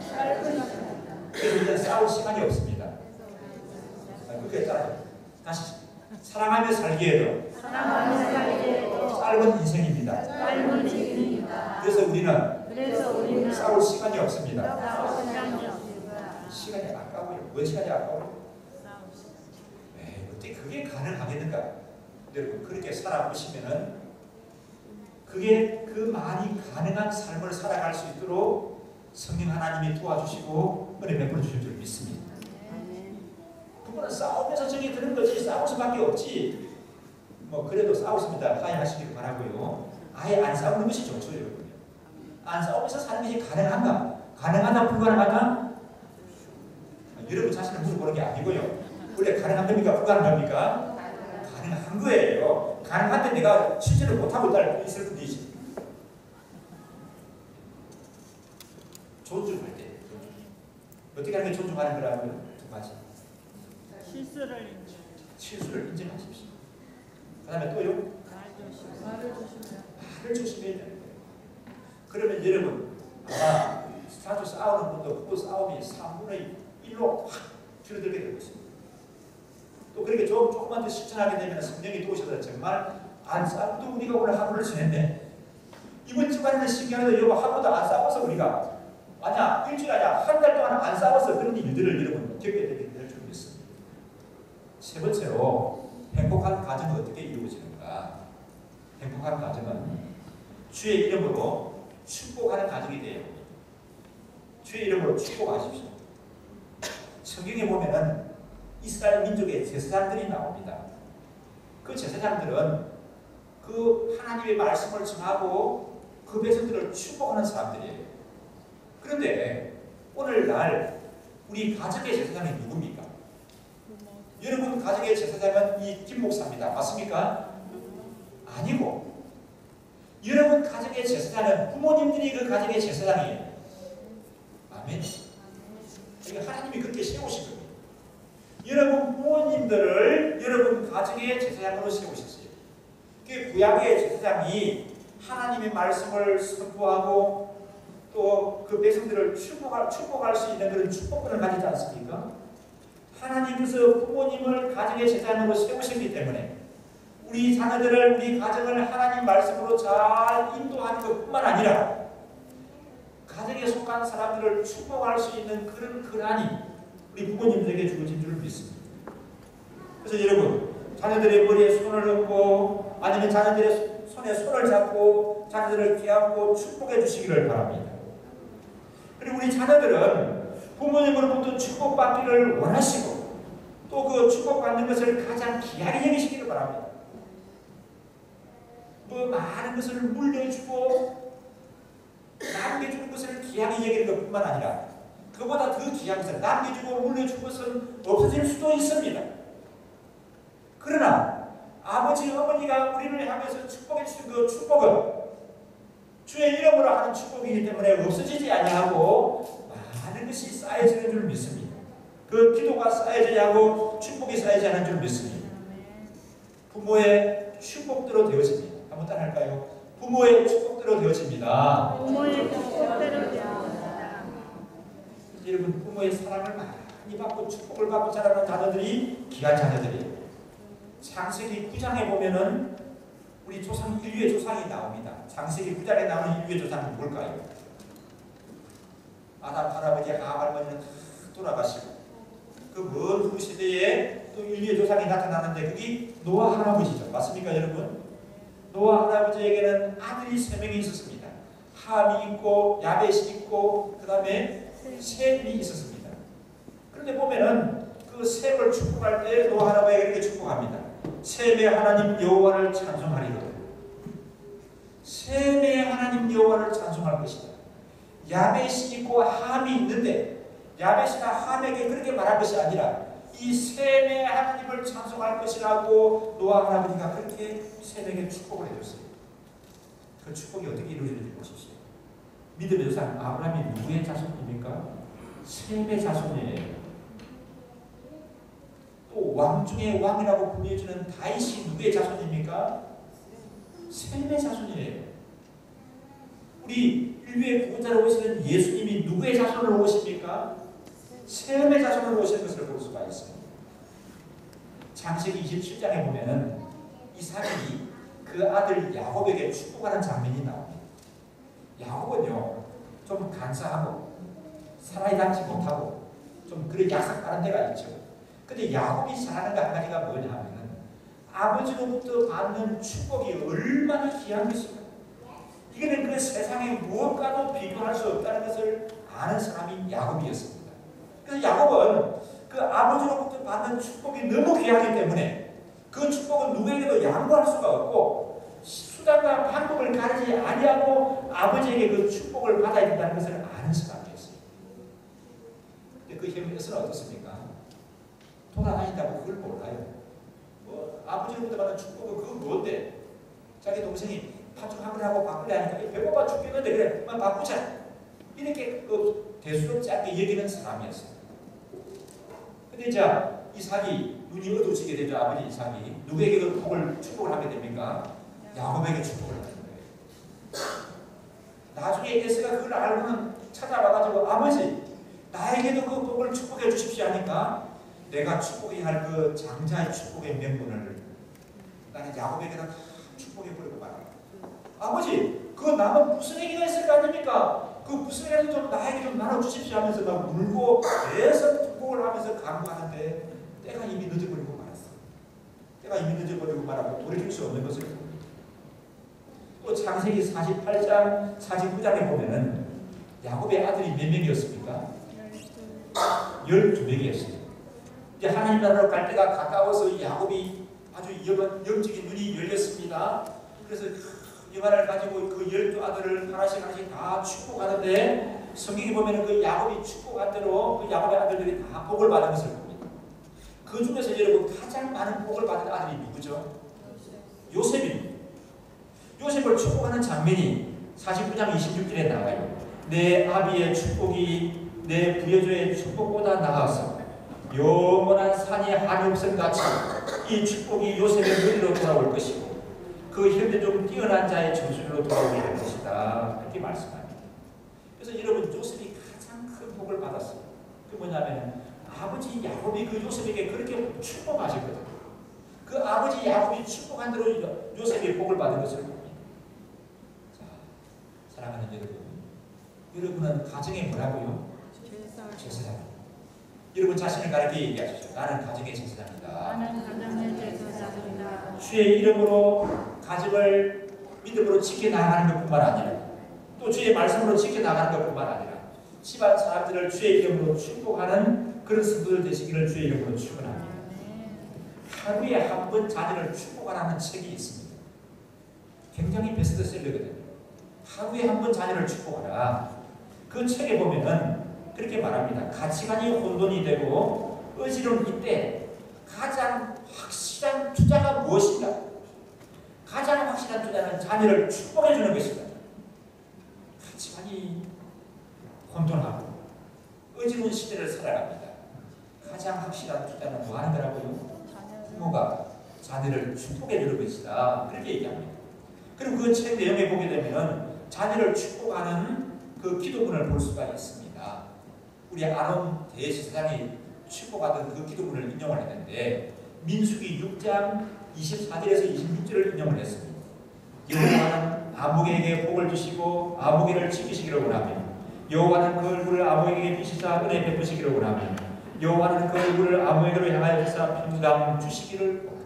그래서 이제 싸울 시간이 없습니다. 그렇게 따라해요. 다시 사랑하며 살기에도 짧은 인생입니다. 그래서 우리는 싸울 시간이 없습니다. 시간이 아까워요. 뭔 시간이 아까워요? 어떻게 그게 가능하겠는가? 여러분 그렇게 살아보시면은 그게 그 말이 가능한 삶을 살아갈 수 있도록 성령 하나님이 도와주시고 은혜 베풀어 주실 줄 믿습니다. 부부는 싸우면서 정이 드는 거지 싸울 수밖에 없지. 뭐 그래도 싸우십니다. 화해하시길 바라고요. 아예 안 싸우는 것이 좋죠, 여러분. 안 싸우면서 사는 것이 가능한가? 가능하다, 불가능하다? 여러분 자신을 물어보는 게 아니고요. 원래 가능한 겁니까? 불가능한 겁니까? 가능한 거예요. 가능한데 내가 실제로 못하고 있을 뿐이지. 존중할 때. 어떻게 하는 게 존중하는 거라고요? 두 가지. 실수를 인정하십시오. 그 다음에 또요? 말을 조심해야 되는 거예요. 그러면 여러분 아마 자주 싸우는 분도 그 싸움이 3분의 1로 확 줄어들게 되고 있습니다. 또 그렇게 조금만 더 실천하게 되면 성령이 도우셔서 정말 안 싸워도 우리가 오늘 하루를 지냈네. 이번 주간에는 신기하게도 여러분 하루도 안 싸워서 우리가 아니야 일주일 아니야 한 달 동안 안 싸워서 그런 일들을 여러분 겪게 되게 될 줄 믿습니다. 세 번째로 행복한 가정은 어떻게 이루어지는가? 행복한 가정은 주의 이름으로 축복하는 가정이 돼요. 주의 이름으로 축복하십시오. 성경에 보면은 이스라엘 민족의 제사장들이 나옵니다. 그 제사장들은 그 하나님의 말씀을 전하고 그 백성들을 축복하는 사람들이에요. 그런데 오늘날 우리 가정의 제사장이 누굽니까? 여러분 가정의 제사장은 이 김 목사입니다. 맞습니까? 아니고 여러분 가정의 제사장은 부모님들이 그 가정의 제사장이에요. 아멘. 하나님이 그렇게 세우신 겁니다. 여러분 부모님들을 여러분 가정의 제사장으로 세우셨어요. 그 구약의 제사장이 하나님의 말씀을 선포하고 또 그 백성들을 축복할 수 있는 그런 축복권을 가지지 않습니까? 하나님께서 부모님을 가정의 제사장으로 세우셨기 때문에 우리 자녀들을 우리 가정을 하나님 말씀으로 잘 인도하는 것뿐만 아니라 가정에 속한 사람들을 축복할 수 있는 그런 권한이 우리 부모님들에게 주어진 줄 믿습니다. 그래서 여러분 자녀들의 머리에 손을 얹고 아니면 자녀들의 손에 손을 잡고 자녀들을 껴안고 축복해 주시기를 바랍니다. 그리고 우리 자녀들은 부모님으로부터 축복받기를 원하시고 또 그 축복받는 것을 가장 귀하게 여기시기를 바랍니다. 뭐 많은 것을 물려주고 남겨주는 것을 귀하게 여기는 것뿐만 아니라 그보다 더 귀한 것을 남겨주고 물려준 것은 없어질 수도 있습니다. 그러나 아버지 어머니가 우리를 향해서 축복해 주신 그 축복은 주의 이름으로 하는 축복이기 때문에 없어지지 아니하고 많은 것이 쌓여지는 줄 믿습니다. 그 기도가 쌓여져야 하고 축복이 쌓이지 않은 줄 믿습니다. 부모의 축복대로 되어집니다. 한번 따라할까요? 부모의 축복대로 되어집니다. 부모의 축복대로 되어집니다. 여러분 부모의 사랑을 많이 받고 축복을 받고 자라는 자녀들이 귀한 자녀들이에요. 창세기 9장에 보면은 우리 조상 인류의 조상이 나옵니다. 창세기 9장에 나오는 인류의 조상은 뭘까요? 아담 할아버지 할머니는 다 돌아가시고 그 먼 후 시대에 또 인류의 조상이 나타나는데 그게 노아 할아버지죠. 맞습니까 여러분? 노아 할아버지에게는 아들이 3명이 있었습니다. 함이 있고 야벳이 있고 그 다음에 셈이 있었습니다. 그런데 보면은 그 셈을 축복할 때 노아 할아버지에게 이렇게 축복합니다. 셈의 하나님 여호와를 찬송하리로다. 셈의 하나님 여호와를 찬송할 것이다. 야벳이 있고 함이 있는데 야벳이나 함에게 그렇게 말할 것이 아니라 이 셈의 하나님을 찬송할 것이라고 노아 할아버지가 그렇게 셈에게 축복을 해줬어요. 그 축복이 어떻게 이루어지는지 보십시오. 믿음의 조상 아브라함이 누구의 자손입니까? 셈의 자손이에요. 또 왕 중의 왕이라고 불려주는 다윗이 누구의 자손입니까? 셈의 자손이에요. 우리 인류의 구원자로 오시는 예수님이 누구의 자손으로 오십니까? 셈의 자손으로 오시는 것을 볼 수가 있습니다. 창세기 27장에 보면은 이삭이 그 아들 야곱에게 축복하는 장면이 나옵니다. 야곱은요 좀 간사하고 사랑이 닿지 못하고 좀 그런 약삭빠른 데가 있죠. 근데 야곱이 잘하는 거 한 가지가 뭐냐 하면은 아버지로부터 받는 축복이 얼마나 귀한 것인가. 이거는 그 세상에 무엇과도 비교할 수 없다는 것을 아는 사람이 야곱이었습니다. 그래서 야곱은 그 아버지로부터 받는 축복이 너무 귀하기 때문에 그 축복은 누구에게도 양보할 수가 없고 수단과 방법을 가리지 아니하고 아버지에게 그 축복을 받아야 된다는 것을 아는 사람이었어요. 근데 그 혐의에서는 어떻습니까? 돌아다닌다고 그걸 몰라요. 아버지로부터 받은 축복은 그건 뭔데? 자기 동생이 팥죽 한 번 하고 바꾸려 하니까 배고파 죽겠는데 그래 바꾸자. 이렇게 대수롭지 않게 여기는 사람이었어요. 근데 자 이삭이 눈이 어두워지게 되죠. 아버지 이삭이 누구에게 그 복을 축복을 하게 됩니까? 야곱에게 축복을 하는 거예요. 나중에 에서가 그걸 알고는 찾아와가지고 아버지 나에게도 그 복을 축복해 주십시오 하니까 내가 축복해야 할 그 장자의 축복의 명분을 나는 야곱에게다 다 축복해 버리고 말아. 아버지 그 남은 무슨 얘기가 있을 거 아닙니까? 그 무슨 얘기라도 좀 나에게 좀 나눠주십시오 하면서 막 울고 계속 축복을 하면서 간구하는데 때가 이미 늦어버리고 말았어. 때가 이미 늦어버리고 말하고 돌이킬 수 없는 것을 봅니다. 또 창세기 48장 49장에 보면은 야곱의 아들이 몇 명이었습니까? 12명이었어요. 이제 하나님 나라로 갈 때가 가까워서 야곱이 아주 영적인 눈이 열렸습니다. 그래서 이만을 가지고 그 12아들을 하나씩 다 축복하는데 성경에 보면 그 야곱이 축복한 대로 그 야곱의 아들들이 다 복을 받은 것을 봅니다. 그 중에서 여러분 가장 많은 복을 받은 아들이 누구죠? 요셉입니다. 요셉을 축복하는 장면이 49장 26절에 나와요. 내 아비의 축복이 내 부여조의 축복보다 나아서 영원한 산이 한옥성같이 이 축복이 요셉의 머리로 돌아올 것이고 그 현재 좀 뛰어난 자의 정수리로 돌아오게 될 것이다. 이렇게 말씀합니다. 그래서 여러분 요셉이 가장 큰 복을 받았어요. 그 뭐냐면 아버지 야곱이 그 요셉에게 그렇게 축복하셨거든요. 그 아버지 야곱이 축복한 대로 요셉이 복을 받은 것을 봅니다. 자, 사랑하는 여러분, 여러분은 가정에 뭐라고요? 제사장. 여러분 자신을 가리켜 얘기하시죠. 나는 가정의 제사장이다. 나는 가정의 제사장이다. 주의 이름으로 가정을 믿음으로 지켜나가는 것뿐만 아니라 또 주의 말씀으로 지켜나가는 것뿐만 아니라 집안 사람들을 주의 이름으로 축복하는 그런 성도들 되시기를 주의 이름으로 축원합니다. 하루에 한 번 자녀를 축복하라는 책이 있습니다. 굉장히 베스트셀러거든요. 하루에 한 번 자녀를 축복하라. 그 책에 보면은 그렇게 말합니다. 가치관이 혼돈이 되고 어지러운 이때 가장 확실한 투자가 무엇인가? 가장 확실한 투자는 자녀를 축복해 주는 것이다. 가치관이 혼돈하고 어지러운 시대를 살아갑니다. 가장 확실한 투자는 뭐 하는 거라고요? 부모가 자녀를 축복해 주는 것이다. 그렇게 얘기합니다. 그리고 그 책 내용에 보게 되면 자녀를 축복하는 그 기도문을 볼 수가 있습니다. 우리 아론 대제사장이 축복하던 그 기도문을 인용을 했는데 민수기 6장 24절에서 26절을 인용을 했습니다. 여호와는 아무개에게 복을 주시고 아무개를 지키시기를 원하며 여호와는 그 얼굴을 아무개에게 비시사 은혜 베푸시기를 원하며 여호와는 그 얼굴을 아무에게로 향하여 주사 평강 주시기를 원합니다.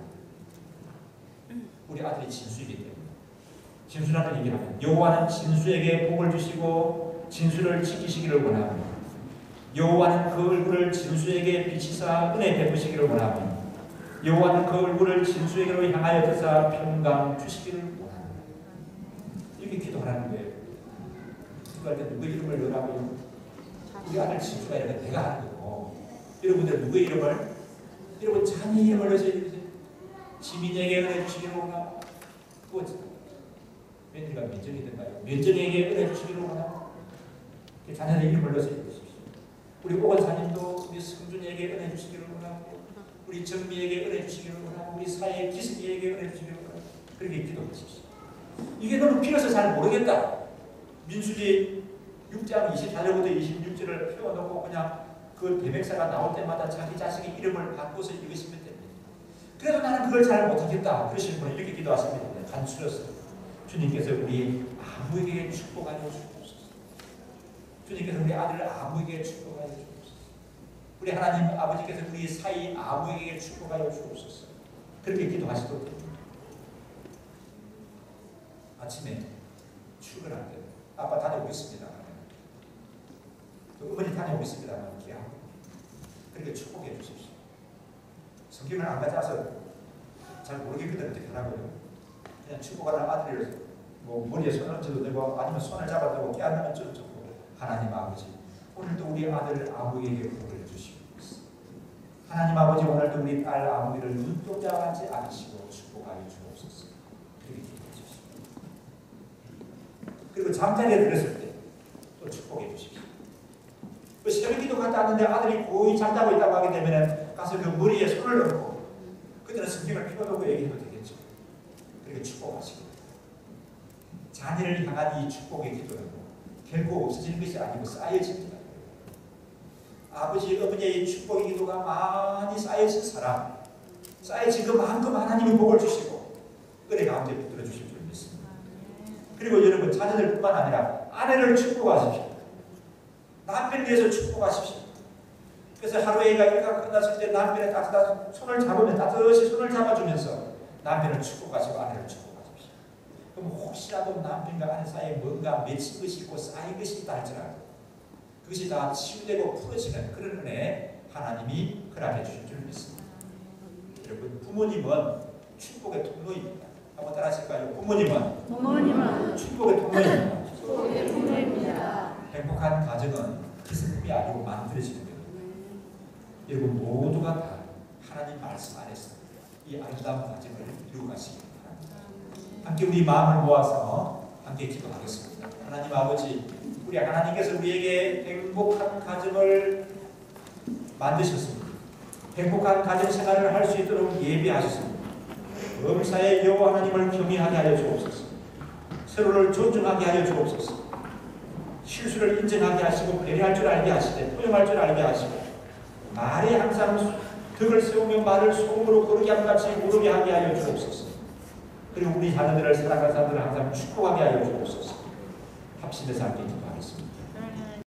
우리 아들이 진수이기 때문에 진수라는 얘기를 하면 여호와는 진수에게 복을 주시고 진수를 지키시기를 원하며 여호와는 그 얼굴을 진수에게 비치사 은혜 베푸시기를 원하며 여호와는 그 얼굴을 진수에게로 향하여 드사 평강 주시기를 원합니다. 이렇게 기도하라는 거예요. 기도할 때 누구의 이름을 넣으라고요? 우리 아들 진수가 아니라 내가 하는 거고 여러분들 누구의 이름을? 여러분 자녀 이름을 넣어서 지민에게 은혜 주시기를 원하고 며느리가 민정이든가요? 민정에게 은혜 주시기를 원하고 자녀의 이름을 넣어서 읽으십시오. 우리 오건사님도 우리 성준이에게 은혜 주시기를 원하고 우리 정미에게 은혜 주시기를 원하고 우리 사회 기승이에게 은혜 주시기를 원하고 그렇게 기도하십시오. 이게 너무 길어서 잘 모르겠다. 민수기 6장 24절부터 26절을 펴놓고 그냥 그 대백사가 나올 때마다 자기 자식의 이름을 바꿔서 읽으시면 됩니다. 그래도 나는 그걸 잘 못하겠다. 그러시는 분은 이렇게 기도하십니다. 간추려서 주님께서 우리 아무에게 축복하여 주옵소서. 주님께서 우리 아들을 아무에게 축복하여 주옵소서. 우리 하나님 아버지께서 우리 사이 아무에게 축복하여 주옵소서. 그렇게 기도하시도록 됩니다. 아침에 출근할 때 아빠 다녀오고 있습니다. 또 어머니 다녀오고 있습니다. 기하고 그렇게 축복해 주십시오. 성경을 안 가져와서 잘 모르겠거든 어떻게 하라고요. 그냥 축복하는 아들을 뭐 머리에 손을 얹어도 되고 아니면 손을 잡아도 깨안으면 쩌고 하나님 아버지 오늘도 우리 아들 아무에게 복을 주시고 있습니다. 하나님 아버지 오늘도 우리 딸 아무이를 눈동자하지 않으시고 축복하여 주옵소서. 그렇게 기도해 주십시오. 그리고 잠자리에 들었을 때 또 축복해 주십시오. 그 새벽기도 갔다 왔는데 아들이 고이 잠자고 있다고 하게 되면 가서 그 머리에 손을 얹고 그때는 성경을 펴놓고 얘기해도 되겠죠. 그렇게 축복하시고 자녀를 향한 이 축복의 기도는 결코 없어지는 것이 아니고 쌓여집니다. 아버지 어머니의 축복의 기도가 많이 쌓여진 사람, 쌓여진 그만큼 하나님이 복을 주시고 은혜 가운데 붙들어 주실 줄 믿습니다. 그리고 여러분 자녀들뿐만 아니라 아내를 축복하십시오. 남편에 대해서 축복하십시오. 그래서 하루에 일과가 끝났을 때 남편의 따뜻한 손을 잡으면 따뜻이 손을 잡아주면서 남편을 축복하시고 아내를 축복하십시오. 그럼 혹시라도 남편과 아내 사이에 뭔가 맺힌 것이 있고 쌓인 것이 있다 할지라도 그것이 다 치유되고 풀어지는 그런 은혜 하나님이 허락해 주실 줄 믿습니다. 여러분 부모님은 축복의 통로입니다. 한번 따라 하실까요? 부모님은 축복의 통로입니다. 행복한 가정은 기습품이 아니고 만들어지는 겁니다. 여러분 모두가 다 하나님 말씀 안에서 이 아름다운 가정을 이루어가시기 바랍니다. 함께 우리 마음을 모아서 함께 기도하겠습니다. 하나님 아버지 우리 하나님께서 우리에게 행복한 가정을 만드셨습니다. 행복한 가정 생활을 할 수 있도록 예비하셨습니다. 범사의 여호와 하나님을 경외하게 하여 주옵소서. 서로를 존중하게 하여 주옵소서. 실수를 인정하게 하시고 배려할 줄 알게 하시되 포용할 줄 알게 하시고 말에 항상 덕을 세우며 말을 소금으로 거르게 함같이 오르게 하게 하여 주옵소서. 그리고 우리 자녀들을 사랑하는 사람들을 항상 축복하게 하여 주옵소서. 합심해서 함께